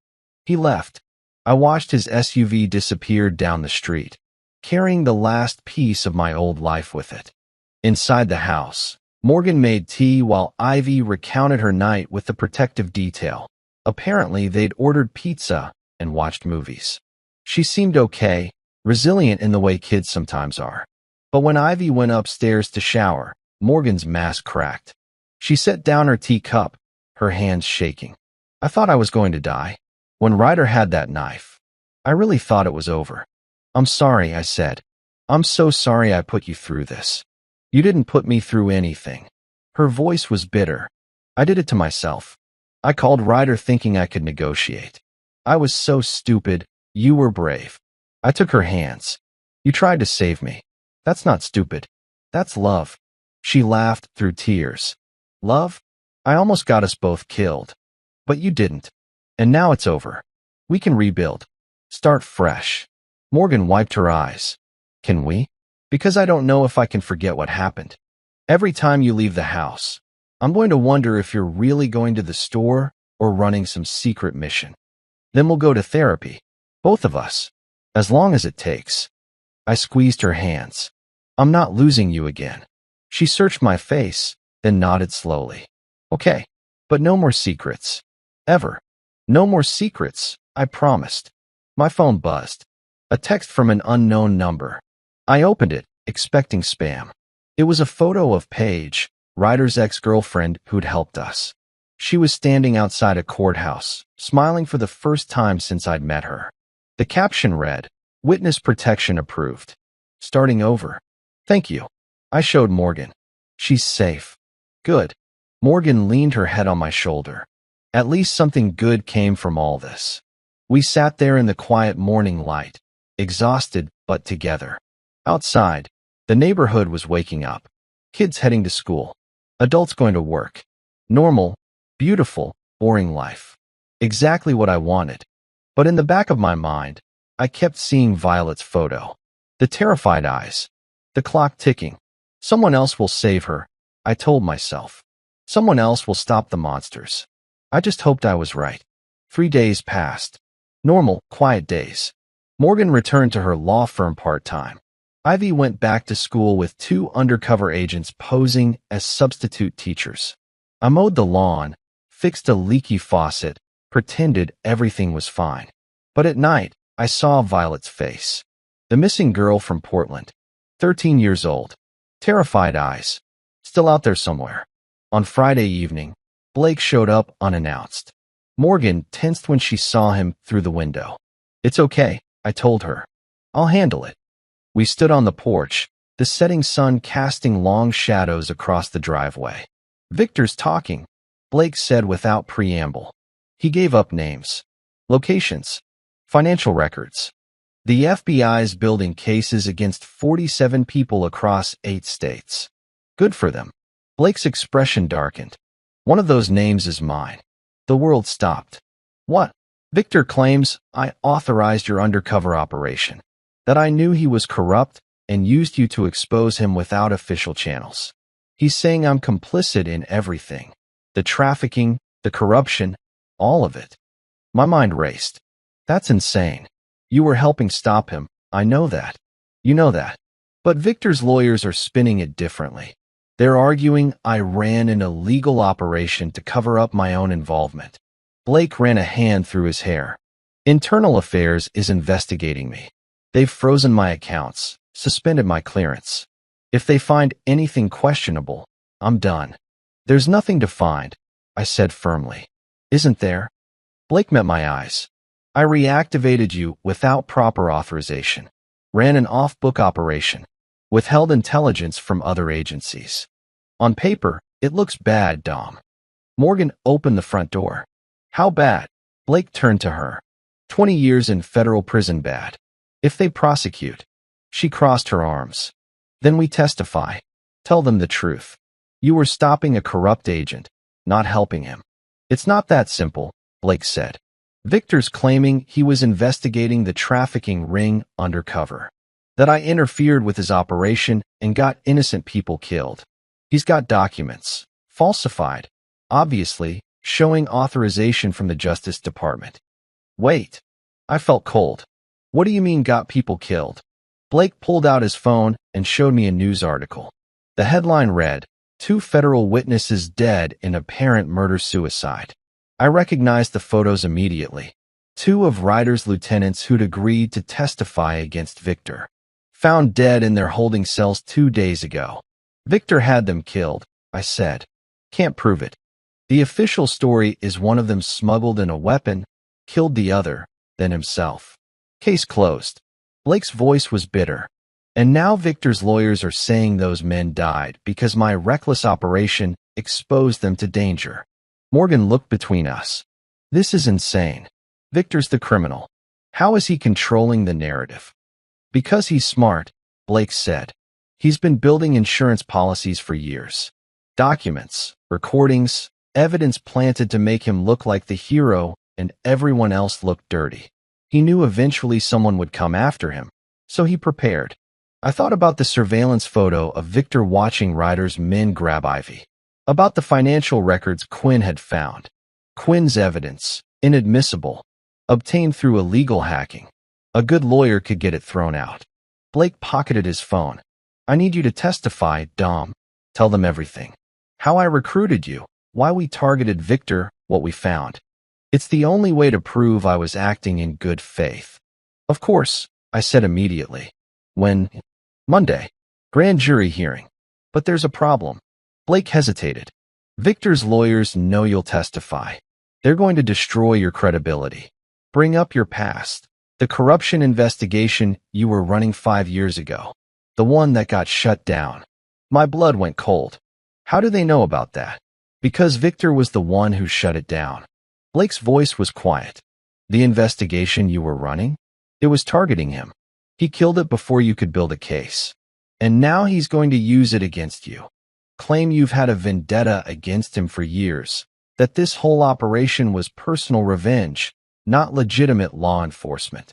He left. I watched his SUV disappear down the street, carrying the last piece of my old life with it. Inside the house, Morgan made tea while Ivy recounted her night with the protective detail. Apparently, they'd ordered pizza and watched movies. She seemed okay, resilient in the way kids sometimes are. But when Ivy went upstairs to shower, Morgan's mask cracked. She set down her teacup, her hands shaking. I thought I was going to die. When Ryder had that knife, I really thought it was over. I'm sorry, I said. I'm so sorry I put you through this. You didn't put me through anything. Her voice was bitter. I did it to myself. I called Ryder thinking I could negotiate. I was so stupid. You were brave. I took her hands. You tried to save me. That's not stupid. That's love. She laughed through tears. Love? I almost got us both killed. But you didn't. And now it's over. We can rebuild. Start fresh. Morgan wiped her eyes. Can we? Because I don't know if I can forget what happened. Every time you leave the house, I'm going to wonder if you're really going to the store or running some secret mission. Then we'll go to therapy. Both of us. As long as it takes. I squeezed her hands. I'm not losing you again. She searched my face, then nodded slowly. Okay, but no more secrets. Ever. No more secrets, I promised. My phone buzzed. A text from an unknown number. I opened it, expecting spam. It was a photo of Paige, Ryder's ex-girlfriend who'd helped us. She was standing outside a courthouse, smiling for the first time since I'd met her. The caption read, Witness protection approved. Starting over. Thank you. I showed Morgan. She's safe. Good. Morgan leaned her head on my shoulder. At least something good came from all this. We sat there in the quiet morning light, exhausted but together. Outside, the neighborhood was waking up. Kids heading to school. Adults going to work. Normal, beautiful, boring life. Exactly what I wanted. But in the back of my mind, I kept seeing Violet's photo. The terrified eyes. The clock ticking. Someone else will save her, I told myself. Someone else will stop the monsters. I just hoped I was right. 3 days passed. Normal, quiet days. Morgan returned to her law firm part-time. Ivy went back to school with 2 undercover agents posing as substitute teachers. I mowed the lawn, fixed a leaky faucet, pretended everything was fine. But at night, I saw Violet's face. The missing girl from Portland. 13 years old. Terrified eyes. Still out there somewhere. On Friday evening, Blake showed up unannounced. Morgan tensed when she saw him through the window. It's okay, I told her. I'll handle it. We stood on the porch, the setting sun casting long shadows across the driveway. Victor's talking, Blake said without preamble. He gave up names, locations, financial records. The FBI's building cases against 47 people across 8 states. Good for them. Blake's expression darkened. One of those names is mine. The world stopped. What? Victor claims I authorized your undercover operation, that I knew he was corrupt and used you to expose him without official channels. He's saying I'm complicit in everything. The trafficking, the corruption, all of it. My mind raced. That's insane. You were helping stop him. I know that. You know that. But Victor's lawyers are spinning it differently. They're arguing I ran an illegal operation to cover up my own involvement. Blake ran a hand through his hair. Internal Affairs is investigating me. They've frozen my accounts, suspended my clearance. If they find anything questionable, I'm done. There's nothing to find, I said firmly. Isn't there? Blake met my eyes. I reactivated you without proper authorization, ran an off-book operation, withheld intelligence from other agencies. On paper, it looks bad, Dom. Morgan opened the front door. How bad? Blake turned to her. 20 years in federal prison bad. If they prosecute. She crossed her arms. Then we testify. Tell them the truth. You were stopping a corrupt agent, not helping him. It's not that simple, Blake said. Victor's claiming he was investigating the trafficking ring undercover. That I interfered with his operation and got innocent people killed. He's got documents, falsified, obviously, showing authorization from the Justice Department. Wait. I felt cold. What do you mean got people killed? Blake pulled out his phone and showed me a news article. The headline read, 2 federal witnesses dead in apparent murder-suicide. I recognized the photos immediately. 2 of Ryder's lieutenants who'd agreed to testify against Victor. Found dead in their holding cells 2 days ago. Victor had them killed, I said. Can't prove it. The official story is one of them smuggled in a weapon, killed the other, then himself. Case closed. Blake's voice was bitter. And now Victor's lawyers are saying those men died because my reckless operation exposed them to danger. Morgan looked between us. This is insane. Victor's the criminal. How is he controlling the narrative? Because he's smart, Blake said. He's been building insurance policies for years. Documents, recordings, evidence planted to make him look like the hero and everyone else look dirty. He knew eventually someone would come after him, so he prepared. I thought about the surveillance photo of Victor watching Ryder's men grab Ivy. About the financial records Quinn had found. Quinn's evidence, inadmissible, obtained through illegal hacking. A good lawyer could get it thrown out. Blake pocketed his phone. I need you to testify, Dom. Tell them everything. How I recruited you, why we targeted Victor, what we found. It's the only way to prove I was acting in good faith. Of course, I said immediately. When? Monday. Grand jury hearing. But there's a problem. Blake hesitated. Victor's lawyers know you'll testify. They're going to destroy your credibility. Bring up your past. The corruption investigation you were running 5 years ago. The one that got shut down. My blood went cold. How do they know about that? Because Victor was the one who shut it down. Blake's voice was quiet. The investigation you were running? It was targeting him. He killed it before you could build a case. And now he's going to use it against you. Claim you've had a vendetta against him for years. That this whole operation was personal revenge, not legitimate law enforcement.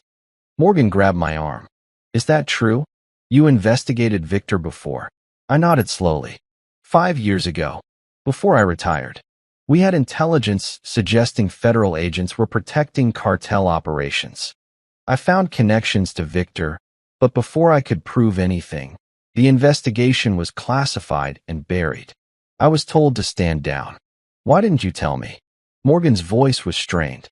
Morgan grabbed my arm. Is that true? You investigated Victor before. I nodded slowly. 5 years ago. Before I retired. We had intelligence suggesting federal agents were protecting cartel operations. I found connections to Victor, but before I could prove anything, the investigation was classified and buried. I was told to stand down. Why didn't you tell me? Morgan's voice was strained.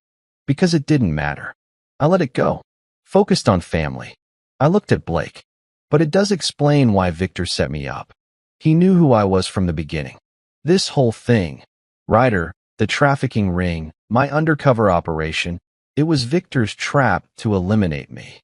Because it didn't matter. I let it go. Focused on family. I looked at Blake. But it does explain why Victor set me up. He knew who I was from the beginning. This whole thing, Ryder, the trafficking ring, My undercover operation. It was Victor's trap to eliminate me.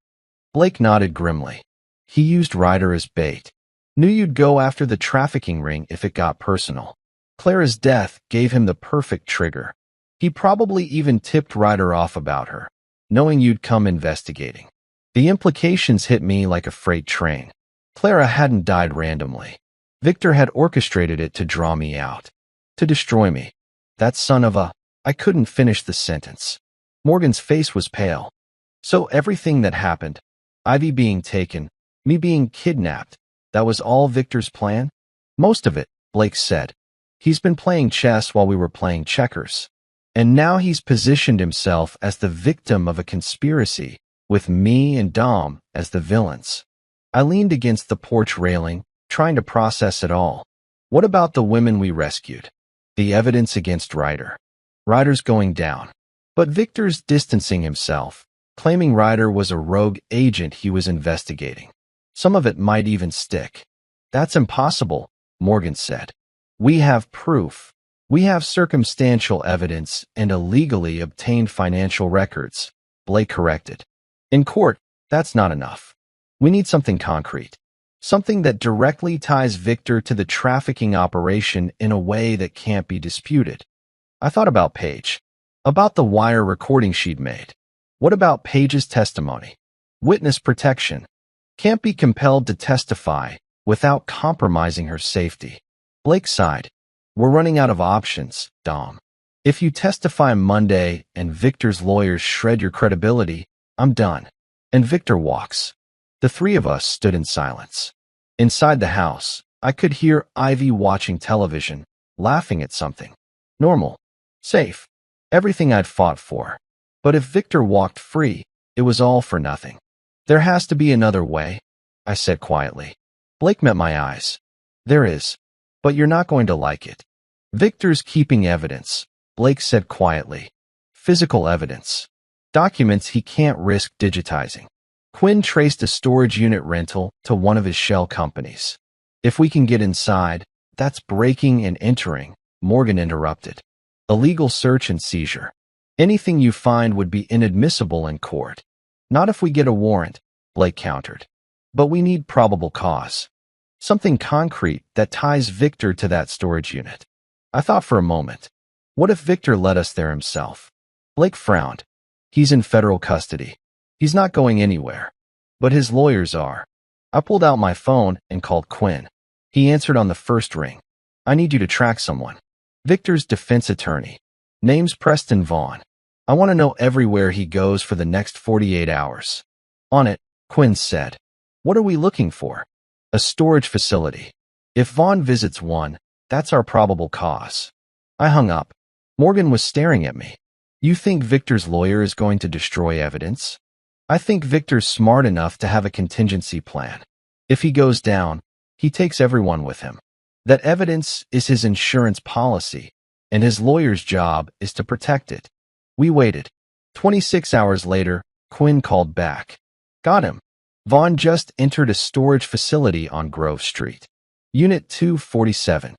Blake nodded grimly. He used Ryder as bait. Knew you'd go after the trafficking ring if it got personal. Clara's death gave him the perfect trigger. He probably even tipped Ryder off about her, knowing you'd come investigating. The implications hit me like a freight train. Clara hadn't died randomly. Victor had orchestrated it to draw me out. To destroy me. That son of a... I couldn't finish the sentence. Morgan's face was pale. So everything that happened, Ivy being taken, me being kidnapped, that was all Victor's plan? Most of it, Blake said. He's been playing chess while we were playing checkers. And now he's positioned himself as the victim of a conspiracy, with me and Dom as the villains. I leaned against the porch railing, trying to process it all. What about the women we rescued? The evidence against Ryder. Ryder's going down. But Victor's distancing himself, claiming Ryder was a rogue agent he was investigating. Some of it might even stick. That's impossible, Morgan said. We have proof. We have circumstantial evidence and illegally obtained financial records, Blake corrected. In court, that's not enough. We need something concrete. Something that directly ties Victor to the trafficking operation in a way that can't be disputed. I thought about Paige. About the wire recording she'd made. What about Paige's testimony? Witness protection. Can't be compelled to testify without compromising her safety. Blake sighed. We're running out of options, Dom. If you testify Monday and Victor's lawyers shred your credibility, I'm done. And Victor walks. The three of us stood in silence. Inside the house, I could hear Ivy watching television, laughing at something. Normal. Safe. Everything I'd fought for. But if Victor walked free, it was all for nothing. There has to be another way, I said quietly. Blake met my eyes. There is. But you're not going to like it. Victor's keeping evidence, Blake said quietly. Physical evidence. Documents he can't risk digitizing. Quinn traced a storage unit rental to one of his shell companies. If we can get inside, that's breaking and entering, Morgan interrupted. Illegal search and seizure. Anything you find would be inadmissible in court. Not if we get a warrant, Blake countered. But we need probable cause. Something concrete that ties Victor to that storage unit. I thought for a moment. What if Victor led us there himself? Blake frowned. He's in federal custody. He's not going anywhere. But his lawyers are. I pulled out my phone and called Quinn. He answered on the first ring. I need you to track someone. Victor's defense attorney. Name's Preston Vaughn. I want to know everywhere he goes for the next 48 hours. On it, Quinn said. What are we looking for? A storage facility. If Vaughn visits one, that's our probable cause. I hung up. Morgan was staring at me. You think Victor's lawyer is going to destroy evidence? I think Victor's smart enough to have a contingency plan. If he goes down, he takes everyone with him. That evidence is his insurance policy, and his lawyer's job is to protect it. We waited. 26 hours later, Quinn called back. Got him. Vaughn just entered a storage facility on Grove Street. Unit 247.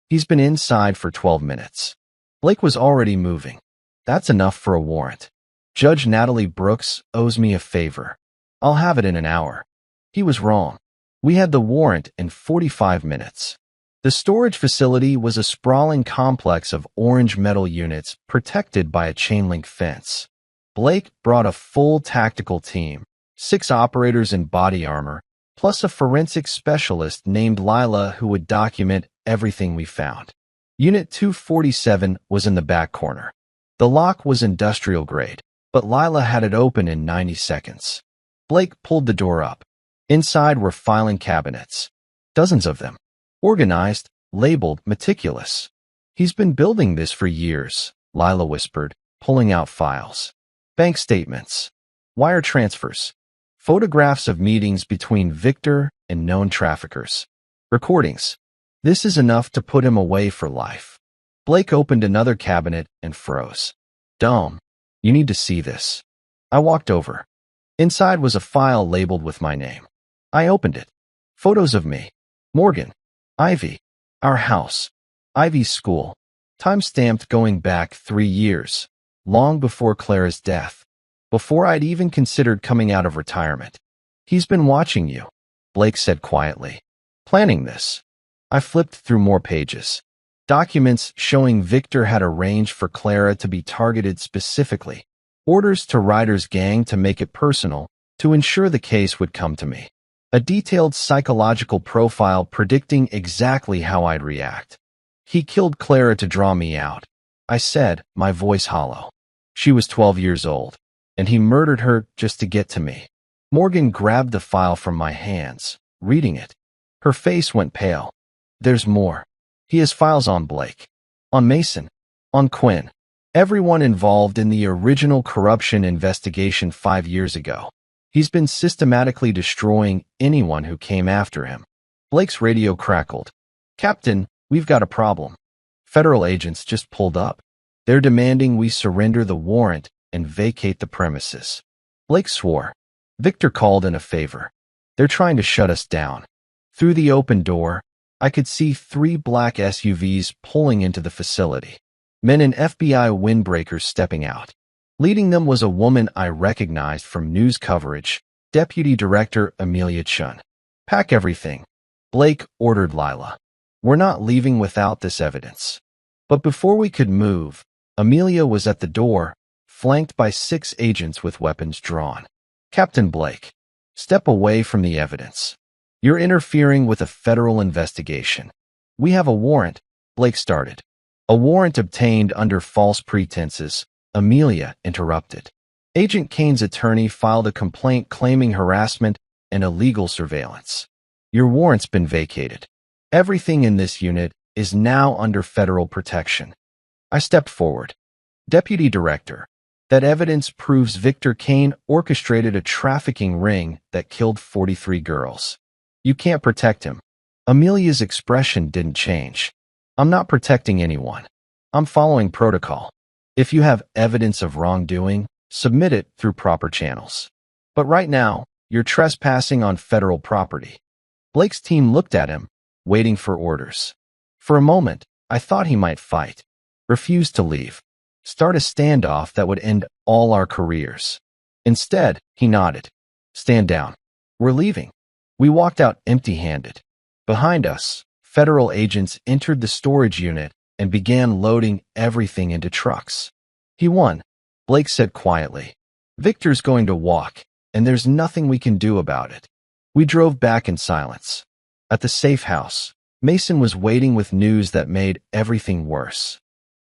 He's been inside for 12 minutes. Blake was already moving. That's enough for a warrant. Judge Natalie Brooks owes me a favor. I'll have it in an hour. He was wrong. We had the warrant in 45 minutes. The storage facility was a sprawling complex of orange metal units protected by a chain-link fence. Blake brought a full tactical team, 6 operators in body armor, plus a forensic specialist named Lila who would document everything we found. Unit 247 was in the back corner. The lock was industrial grade, but Lila had it open in 90 seconds. Blake pulled the door up. Inside were filing cabinets. Dozens of them. Organized, labeled, meticulous. He's been building this for years, Lila whispered, pulling out files. Bank statements. Wire transfers. Photographs of meetings between Victor and known traffickers. Recordings. This is enough to put him away for life. Blake opened another cabinet and froze. Dom, you need to see this. I walked over. Inside was a file labeled with my name. I opened it. Photos of me. Morgan. Ivy. Our house. Ivy's school. Time stamped going back 3 years. long before Clara's death, before I'd even considered coming out of retirement. He's been watching you, Blake said quietly. Planning this. I flipped through more pages. Documents showing Victor had arranged for Clara to be targeted specifically. Orders to Ryder's gang to make it personal, to ensure the case would come to me. A detailed psychological profile predicting exactly how I'd react. He killed Clara to draw me out, I said, my voice hollow. She was 12 years old, and he murdered her just to get to me. Morgan grabbed the file from my hands, reading it. Her face went pale. There's more. He has files on Blake, on Mason, on Quinn, everyone involved in the original corruption investigation 5 years ago. He's been systematically destroying anyone who came after him. Blake's radio crackled. Captain, we've got a problem. Federal agents just pulled up. They're demanding we surrender the warrant and vacate the premises. Blake swore. Victor called in a favor. They're trying to shut us down. Through the open door, I could see 3 black SUVs pulling into the facility. Men in FBI windbreakers stepping out. Leading them was a woman I recognized from news coverage, Deputy Director Amelia Chun. Pack everything, Blake ordered Lila. We're not leaving without this evidence. But before we could move, Amelia was at the door, flanked by 6 agents with weapons drawn. Captain Blake, step away from the evidence. You're interfering with a federal investigation. We have a warrant, Blake started. A warrant obtained under false pretenses, Amelia interrupted. Agent Kane's attorney filed a complaint claiming harassment and illegal surveillance. Your warrant's been vacated. Everything in this unit is now under federal protection. I stepped forward. Deputy Director, that evidence proves Victor Kane orchestrated a trafficking ring that killed 43 girls. You can't protect him. Amelia's expression didn't change. I'm not protecting anyone. I'm following protocol. If you have evidence of wrongdoing, submit it through proper channels. But right now, you're trespassing on federal property. Blake's team looked at him, waiting for orders. For a moment, I thought he might fight, refuse to leave, start a standoff that would end all our careers. Instead, he nodded. Stand down. We're leaving. We walked out empty-handed. Behind us, federal agents entered the storage unit and began loading everything into trucks. He won, Blake said quietly. Victor's going to walk, and there's nothing we can do about it. We drove back in silence. At the safe house, Mason was waiting with news that made everything worse.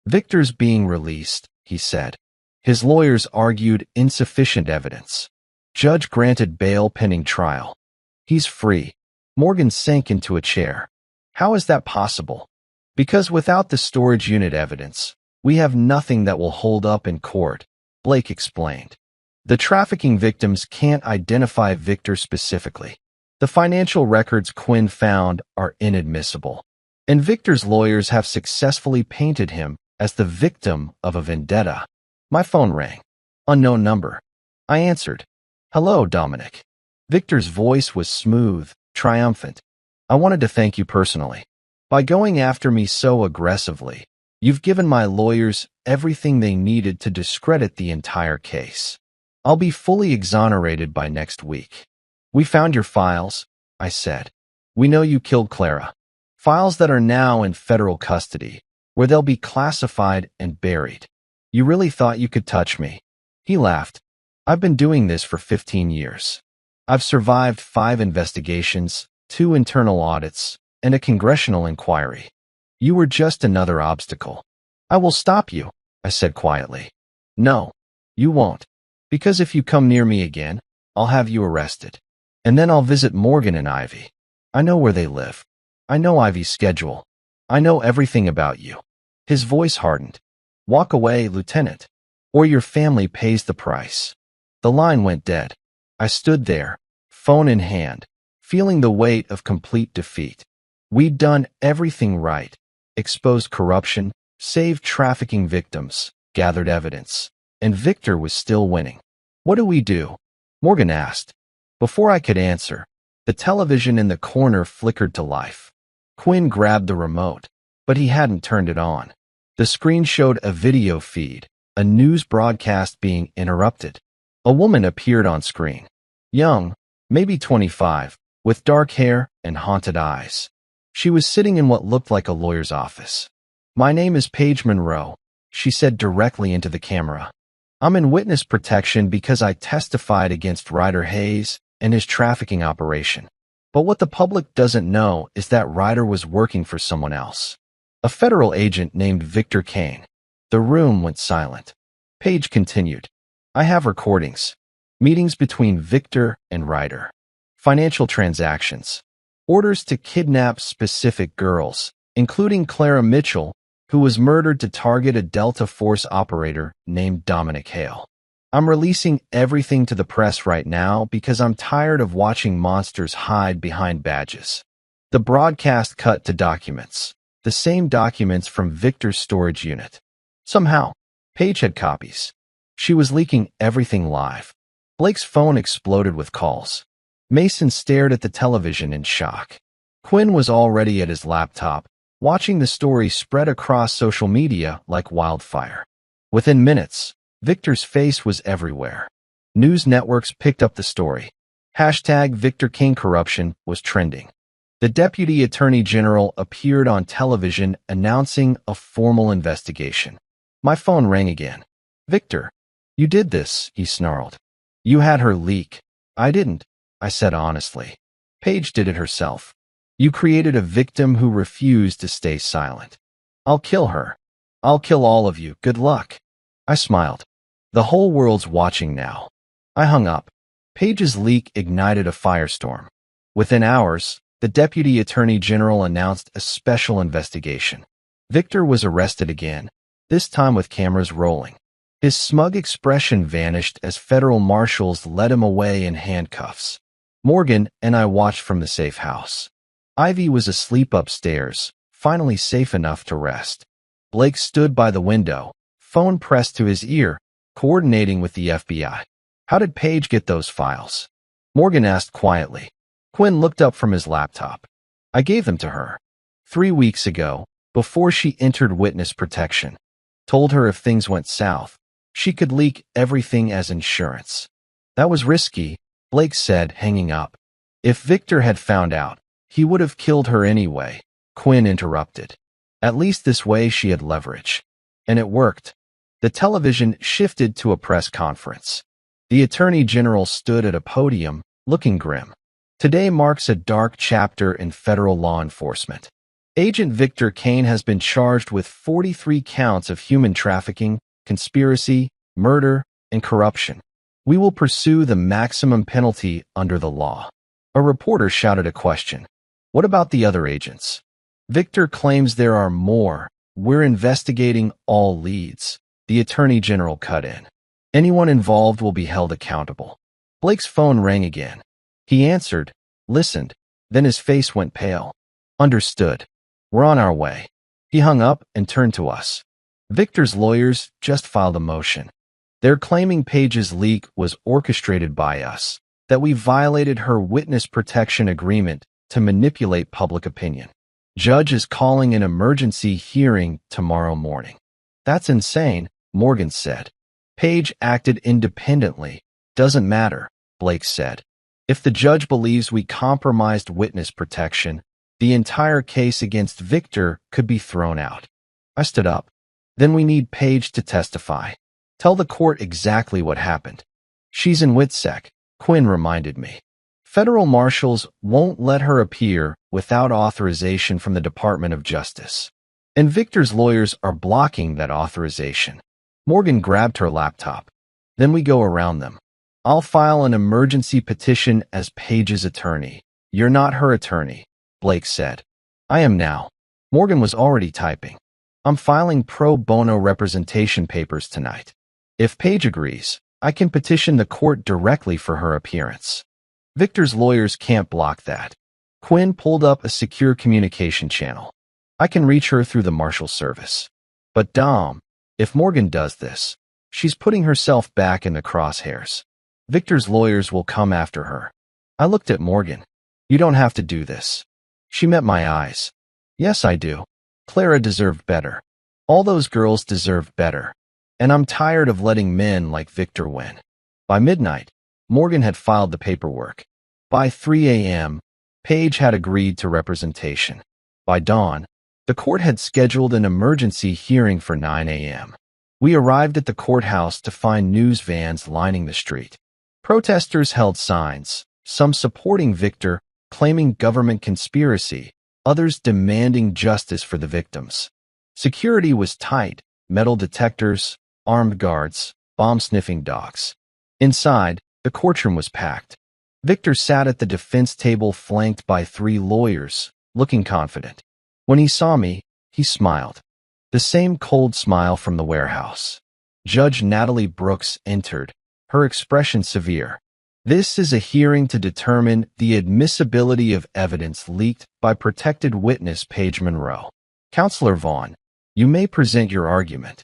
Victor's being released, he said. His lawyers argued insufficient evidence. Judge granted bail pending trial. He's free. Morgan sank into a chair. How is that possible? Because without the storage unit evidence, we have nothing that will hold up in court, Blake explained. The trafficking victims can't identify Victor specifically. The financial records Quinn found are inadmissible. And Victor's lawyers have successfully painted him as the victim of a vendetta. My phone rang. Unknown number. I answered. Hello, Dominic. Victor's voice was smooth, triumphant. I wanted to thank you personally. By going after me so aggressively, you've given my lawyers everything they needed to discredit the entire case. I'll be fully exonerated by next week. We found your files, I said. We know you killed Clara. Files that are now in federal custody, where they'll be classified and buried. You really thought you could touch me? He laughed. I've been doing this for 15 years. I've survived 5 investigations, 2 internal audits, and a congressional inquiry. You were just another obstacle. I will stop you, I said quietly. No, you won't. Because if you come near me again, I'll have you arrested. And then I'll visit Morgan and Ivy. I know where they live. I know Ivy's schedule. I know everything about you. His voice hardened. Walk away, Lieutenant, or your family pays the price. The line went dead. I stood there, phone in hand, feeling the weight of complete defeat. We'd done everything right, exposed corruption, saved trafficking victims, gathered evidence, and Victor was still winning. What do we do? Morgan asked. Before I could answer, the television in the corner flickered to life. Quinn grabbed the remote, but he hadn't turned it on. The screen showed a video feed, a news broadcast being interrupted. A woman appeared on screen. Young, maybe 25, with dark hair and haunted eyes. She was sitting in what looked like a lawyer's office. "My name is Paige Monroe," she said directly into the camera. "I'm in witness protection because I testified against Ryder Hayes and his trafficking operation. But what the public doesn't know is that Ryder was working for someone else. A federal agent named Victor Kane." The room went silent. Paige continued. "I have recordings. Meetings between Victor and Ryder. Financial transactions. Orders to kidnap specific girls, including Clara Mitchell, who was murdered to target a Delta Force operator named Dominic Hale. I'm releasing everything to the press right now because I'm tired of watching monsters hide behind badges." The broadcast cut to documents, the same documents from Victor's storage unit. Somehow, Paige had copies. She was leaking everything live. Blake's phone exploded with calls. Mason stared at the television in shock. Quinn was already at his laptop, watching the story spread across social media like wildfire. Within minutes, Victor's face was everywhere. News networks picked up the story. Hashtag Victor King corruption was trending. The Deputy Attorney General appeared on television announcing a formal investigation. My phone rang again. "Victor, you did this," he snarled. "You had her leak." "I didn't," I said honestly. "Paige did it herself. You created a victim who refused to stay silent. I'll kill her. I'll kill all of you. Good luck." I smiled. The whole world's watching now. I hung up. Paige's leak ignited a firestorm. Within hours, the Deputy Attorney General announced a special investigation. Victor was arrested again, this time with cameras rolling. His smug expression vanished as federal marshals led him away in handcuffs. Morgan and I watched from the safe house. Ivy was asleep upstairs, finally safe enough to rest. Blake stood by the window, phone pressed to his ear, coordinating with the FBI. "How did Paige get those files?" Morgan asked quietly. Quinn looked up from his laptop. "I gave them to her 3 weeks ago, before she entered witness protection. Told her if things went south, she could leak everything as insurance." "That was risky," Blake said, hanging up. "If Victor had found out, he would have killed her anyway," Quinn interrupted. "At least this way she had leverage." And it worked. The television shifted to a press conference. The Attorney General stood at a podium, looking grim. "Today marks a dark chapter in federal law enforcement. Agent Victor Kane has been charged with 43 counts of human trafficking, conspiracy, murder, and corruption. We will pursue the maximum penalty under the law." A reporter shouted a question. "What about the other agents?" "Victor claims there are more. We're investigating all leads," the Attorney General cut in. "Anyone involved will be held accountable." Blake's phone rang again. He answered, listened, then his face went pale. "Understood. We're on our way." He hung up and turned to us. "Victor's lawyers just filed a motion. They're claiming Paige's leak was orchestrated by us, that we violated her witness protection agreement to manipulate public opinion. Judge is calling an emergency hearing tomorrow morning." "That's insane," Morgan said. "Paige acted independently. Doesn't matter," Blake said. "If the judge believes we compromised witness protection, the entire case against Victor could be thrown out." I stood up. "Then we need Paige to testify. Tell the court exactly what happened." "She's in WITSEC," Quinn reminded me. "Federal marshals won't let her appear without authorization from the Department of Justice. And Victor's lawyers are blocking that authorization." Morgan grabbed her laptop. "Then we go around them. I'll file an emergency petition as Paige's attorney." "You're not her attorney," Blake said. "I am now." Morgan was already typing. "I'm filing pro bono representation papers tonight. If Paige agrees, I can petition the court directly for her appearance. Victor's lawyers can't block that." Quinn pulled up a secure communication channel. "I can reach her through the Marshal Service." "But Dom, if Morgan does this, she's putting herself back in the crosshairs. Victor's lawyers will come after her." I looked at Morgan. "You don't have to do this." She met my eyes. "Yes, I do. Clara deserved better. All those girls deserved better." And I'm tired of letting men like Victor win. By midnight, Morgan had filed the paperwork. By 3 a.m., Page had agreed to representation. By dawn, the court had scheduled an emergency hearing for 9 a.m. We arrived at the courthouse to find news vans lining the street. Protesters held signs, some supporting Victor, claiming government conspiracy, others demanding justice for the victims. Security was tight, metal detectors, armed guards, bomb-sniffing dogs. Inside, the courtroom was packed. Victor sat at the defense table flanked by 3 lawyers, looking confident. When he saw me, he smiled. The same cold smile from the warehouse. Judge Natalie Brooks entered, her expression severe. This is a hearing to determine the admissibility of evidence leaked by protected witness Paige Monroe. Counselor Vaughn, you may present your argument.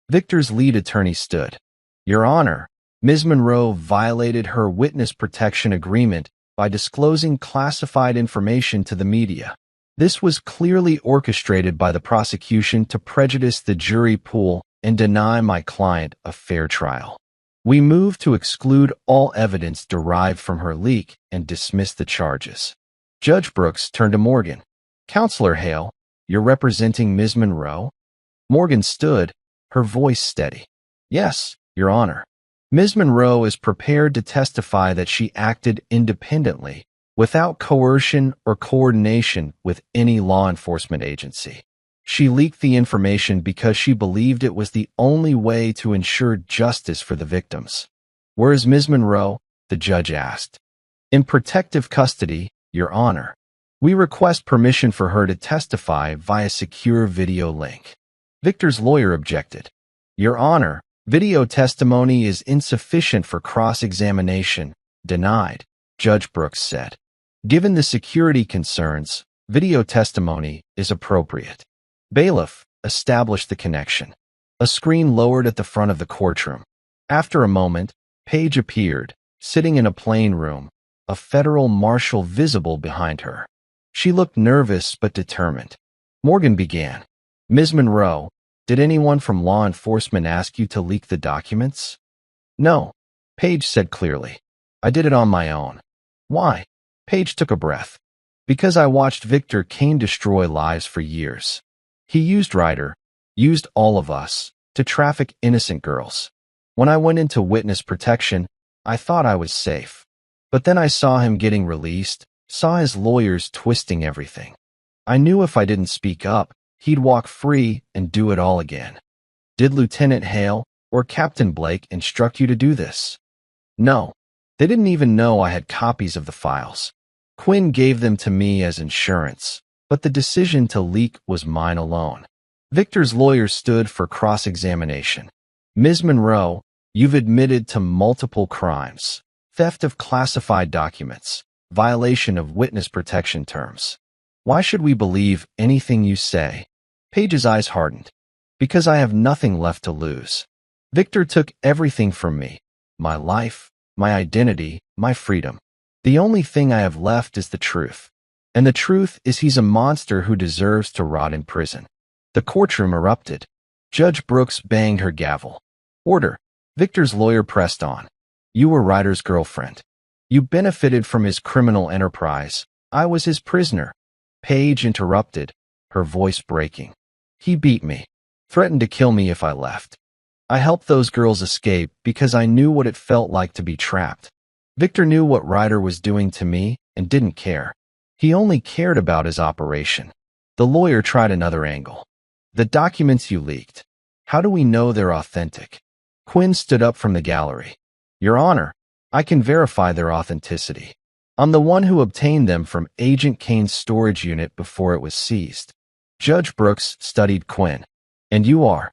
Victor's lead attorney stood. Your Honor, Ms. Monroe violated her witness protection agreement by disclosing classified information to the media. This was clearly orchestrated by the prosecution to prejudice the jury pool and deny my client a fair trial. We move to exclude all evidence derived from her leak and dismiss the charges. Judge Brooks turned to Morgan. Counselor Hale, you're representing Ms. Monroe? Morgan stood, her voice steady. Yes, Your Honor. Ms. Monroe is prepared to testify that she acted independently, without coercion or coordination with any law enforcement agency. She leaked the information because she believed it was the only way to ensure justice for the victims. Where is Ms. Monroe? The judge asked. In protective custody, Your Honor. We request permission for her to testify via secure video link. Victor's lawyer objected. Your Honor, video testimony is insufficient for cross-examination. Denied, Judge Brooks said. Given the security concerns, video testimony is appropriate. Bailiff established the connection. A screen lowered at the front of the courtroom. After a moment, Page appeared, sitting in a plain room, a federal marshal visible behind her. She looked nervous but determined. Morgan began. Ms. Monroe, did anyone from law enforcement ask you to leak the documents? No, Page said clearly. I did it on my own. Why? Page took a breath. Because I watched Victor Kane destroy lives for years. He used Ryder, used all of us, to traffic innocent girls. When I went into witness protection, I thought I was safe. But then I saw him getting released, saw his lawyers twisting everything. I knew if I didn't speak up, he'd walk free and do it all again. Did Lieutenant Hale or Captain Blake instruct you to do this? No. They didn't even know I had copies of the files. Quinn gave them to me as insurance, but the decision to leak was mine alone. Victor's lawyer stood for cross-examination. Ms. Monroe, you've admitted to multiple crimes: theft of classified documents, violation of witness protection terms. Why should we believe anything you say? Page's eyes hardened. Because I have nothing left to lose. Victor took everything from me: my life, my identity, my freedom. The only thing I have left is the truth. And the truth is he's a monster who deserves to rot in prison. The courtroom erupted. Judge Brooks banged her gavel. Order. Victor's lawyer pressed on. You were Ryder's girlfriend. You benefited from his criminal enterprise. I was his prisoner. Page interrupted, her voice breaking. He beat me, threatened to kill me if I left. I helped those girls escape because I knew what it felt like to be trapped. Victor knew what Ryder was doing to me and didn't care. He only cared about his operation. The lawyer tried another angle. The documents you leaked. How do we know they're authentic? Quinn stood up from the gallery. Your Honor, I can verify their authenticity. I'm the one who obtained them from Agent Kane's storage unit before it was seized. Judge Brooks studied Quinn. And you are?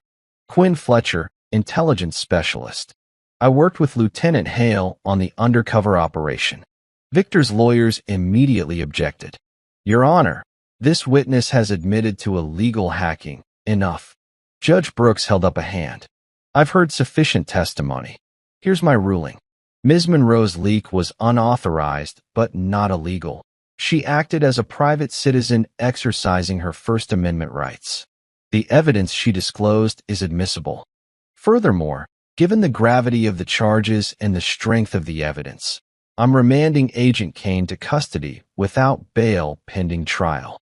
Quinn Fletcher, intelligence specialist. I worked with Lieutenant Hale on the undercover operation. Victor's lawyers immediately objected. Your Honor, this witness has admitted to illegal hacking. Enough. Judge Brooks held up a hand. I've heard sufficient testimony. Here's my ruling. Ms. Monroe's leak was unauthorized but not illegal. She acted as a private citizen exercising her First Amendment rights. The evidence she disclosed is admissible. Furthermore, given the gravity of the charges and the strength of the evidence, I'm remanding Agent Kane to custody without bail pending trial.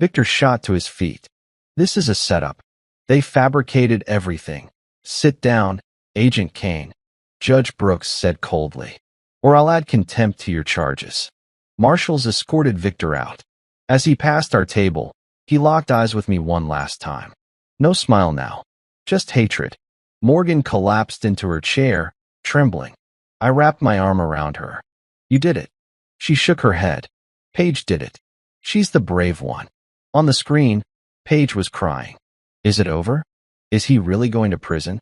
Victor shot to his feet. This is a setup. They fabricated everything. Sit down, Agent Kane, Judge Brooks said coldly, or I'll add contempt to your charges. Marshals escorted Victor out. As he passed our table, he locked eyes with me one last time. No smile now, just hatred. Morgan collapsed into her chair, trembling. I wrapped my arm around her. You did it. She shook her head. Paige did it. She's the brave one. On the screen, Paige was crying. Is it over? Is he really going to prison?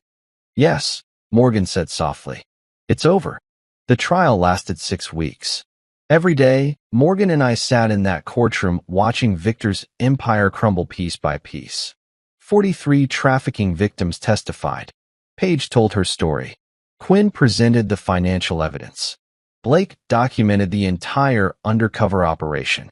Yes, Morgan said softly. It's over. The trial lasted 6 weeks. Every day, Morgan and I sat in that courtroom watching Victor's empire crumble piece by piece. 43 trafficking victims testified. Paige told her story. Quinn presented the financial evidence. Blake documented the entire undercover operation.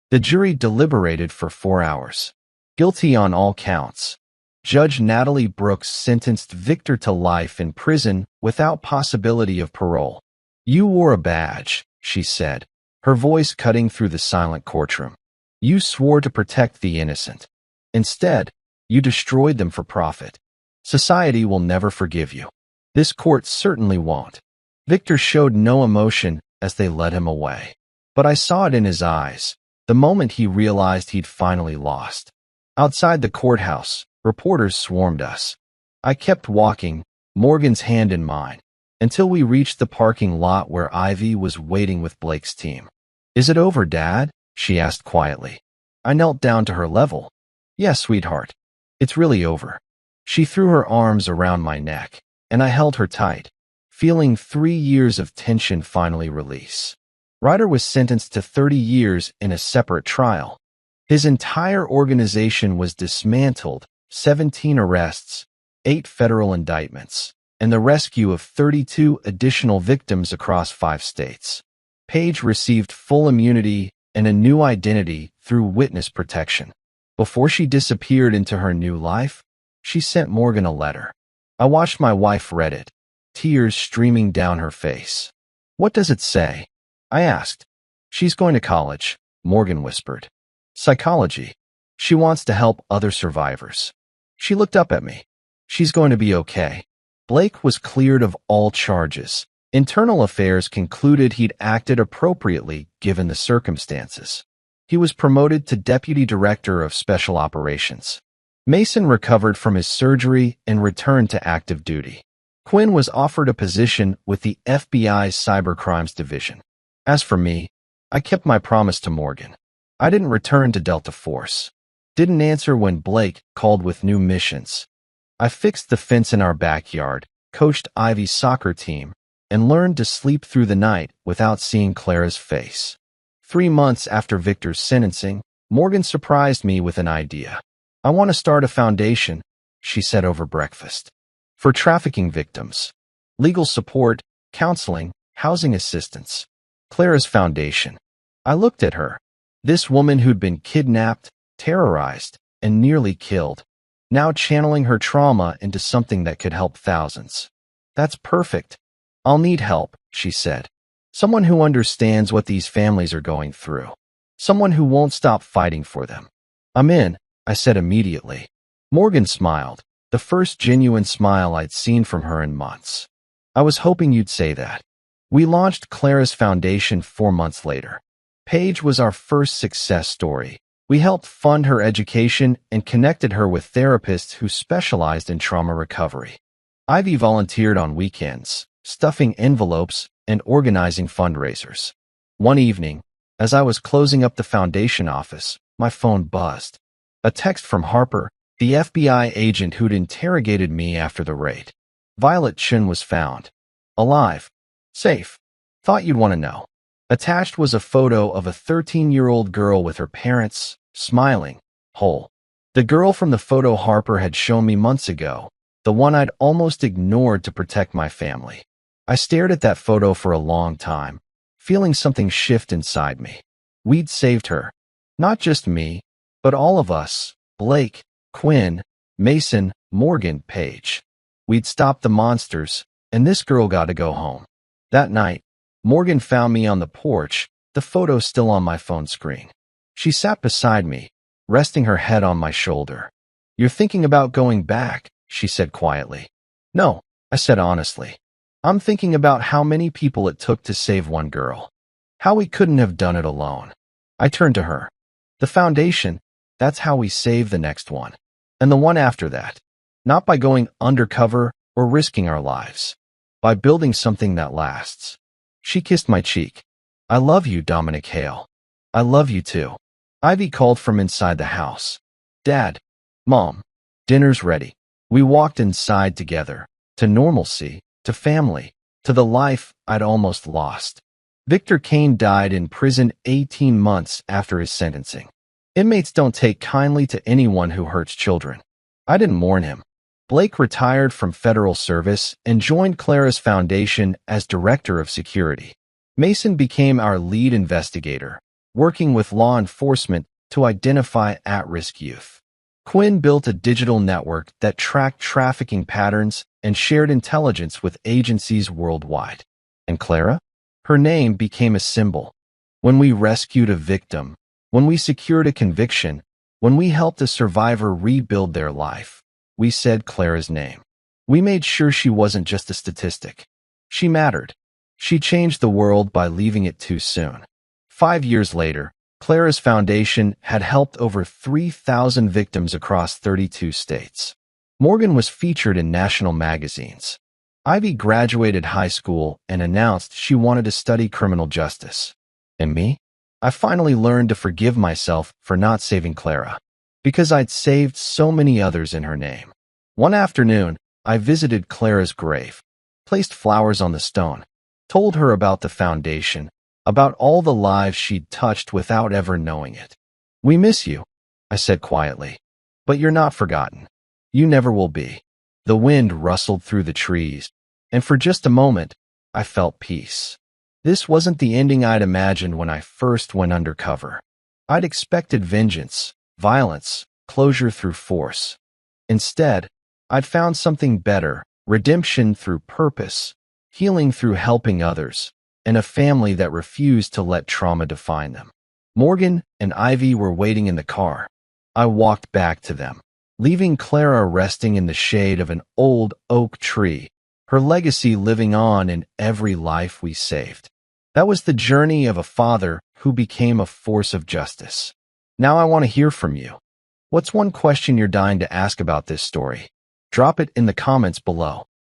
The jury deliberated for 4 hours. Guilty on all counts. Judge Natalie Brooks sentenced Victor to life in prison without possibility of parole. You wore a badge, she said, her voice cutting through the silent courtroom. You swore to protect the innocent. Instead, you destroyed them for profit. Society will never forgive you. This court certainly won't. Victor showed no emotion as they led him away. But I saw it in his eyes, the moment he realized he'd finally lost. Outside the courthouse, reporters swarmed us. I kept walking, Morgan's hand in mine, until we reached the parking lot where Ivy was waiting with Blake's team. Is it over, Dad? She asked quietly. I knelt down to her level. Yes, sweetheart. It's really over. She threw her arms around my neck, and I held her tight, feeling 3 years of tension finally release. Ryder was sentenced to 30 years in a separate trial. His entire organization was dismantled, 17 arrests, 8 federal indictments, and the rescue of 32 additional victims across 5 states. Paige received full immunity and a new identity through witness protection. Before she disappeared into her new life, she sent Morgan a letter. I watched my wife read it, tears streaming down her face. What does it say? I asked. She's going to college, Morgan whispered. Psychology. She wants to help other survivors. She looked up at me. She's going to be okay. Blake was cleared of all charges. Internal Affairs concluded he'd acted appropriately given the circumstances. He was promoted to Deputy Director of Special Operations. Mason recovered from his surgery and returned to active duty. Quinn was offered a position with the FBI's Cybercrimes Division. As for me, I kept my promise to Morgan. I didn't return to Delta Force. Didn't answer when Blake called with new missions. I fixed the fence in our backyard, coached Ivy's soccer team, and learned to sleep through the night without seeing Clara's face. 3 months after Victor's sentencing, Morgan surprised me with an idea. I want to start a foundation, she said over breakfast, for trafficking victims. Legal support, counseling, housing assistance. Clara's foundation. I looked at her. This woman who'd been kidnapped, terrorized, and nearly killed, now channeling her trauma into something that could help thousands. That's perfect. I'll need help, she said. Someone who understands what these families are going through. Someone who won't stop fighting for them. I'm in, I said immediately. Morgan smiled, the first genuine smile I'd seen from her in months. I was hoping you'd say that. We launched Clara's foundation 4 months later. Paige was our first success story. We helped fund her education and connected her with therapists who specialized in trauma recovery. Ivy volunteered on weekends, stuffing envelopes and organizing fundraisers. One evening, as I was closing up the foundation office, my phone buzzed. A text from Harper, the FBI agent who'd interrogated me after the raid. Violet Chun was found. Alive. Safe. Thought you'd want to know. Attached was a photo of a 13-year-old girl with her parents, smiling, whole. The girl from the photo Harper had shown me months ago, the one I'd almost ignored to protect my family. I stared at that photo for a long time, feeling something shift inside me. We'd saved her. Not just me, but all of us, Blake, Quinn, Mason, Morgan, Paige. We'd stopped the monsters, and this girl got to go home. That night, Morgan found me on the porch, the photo still on my phone screen. She sat beside me, resting her head on my shoulder. "You're thinking about going back," she said quietly. "No," I said honestly. "I'm thinking about how many people it took to save one girl. How we couldn't have done it alone." I turned to her. "The foundation, that's how we save the next one. And the one after that. Not by going undercover or risking our lives. By building something that lasts." She kissed my cheek. "I love you, Dominic Hale. I love you too." Ivy called from inside the house. "Dad, Mom, dinner's ready." We walked inside together, to normalcy, to family, to the life I'd almost lost. Victor Kane died in prison 18 months after his sentencing. Inmates don't take kindly to anyone who hurts children. I didn't mourn him. Blake retired from federal service and joined Clara's foundation as director of security. Mason became our lead investigator, working with law enforcement to identify at-risk youth. Quinn built a digital network that tracked trafficking patterns and shared intelligence with agencies worldwide. And Clara? Her name became a symbol. When we rescued a victim, when we secured a conviction, when we helped a survivor rebuild their life, we said Clara's name. We made sure she wasn't just a statistic. She mattered. She changed the world by leaving it too soon. 5 years later, Clara's foundation had helped over 3,000 victims across 32 states. Morgan was featured in national magazines. Ivy graduated high school and announced she wanted to study criminal justice. And me? I finally learned to forgive myself for not saving Clara, because I'd saved so many others in her name. One afternoon, I visited Clara's grave, placed flowers on the stone, told her about the foundation, about all the lives she'd touched without ever knowing it. "We miss you," I said quietly, "but you're not forgotten. You never will be." The wind rustled through the trees, and for just a moment, I felt peace. This wasn't the ending I'd imagined when I first went undercover. I'd expected vengeance, violence, closure through force. Instead, I'd found something better, redemption through purpose, healing through helping others, and a family that refused to let trauma define them. Morgan and Ivy were waiting in the car. I walked back to them, leaving Clara resting in the shade of an old oak tree, her legacy living on in every life we saved. That was the journey of a father who became a force of justice. Now I want to hear from you. What's one question you're dying to ask about this story? Drop it in the comments below.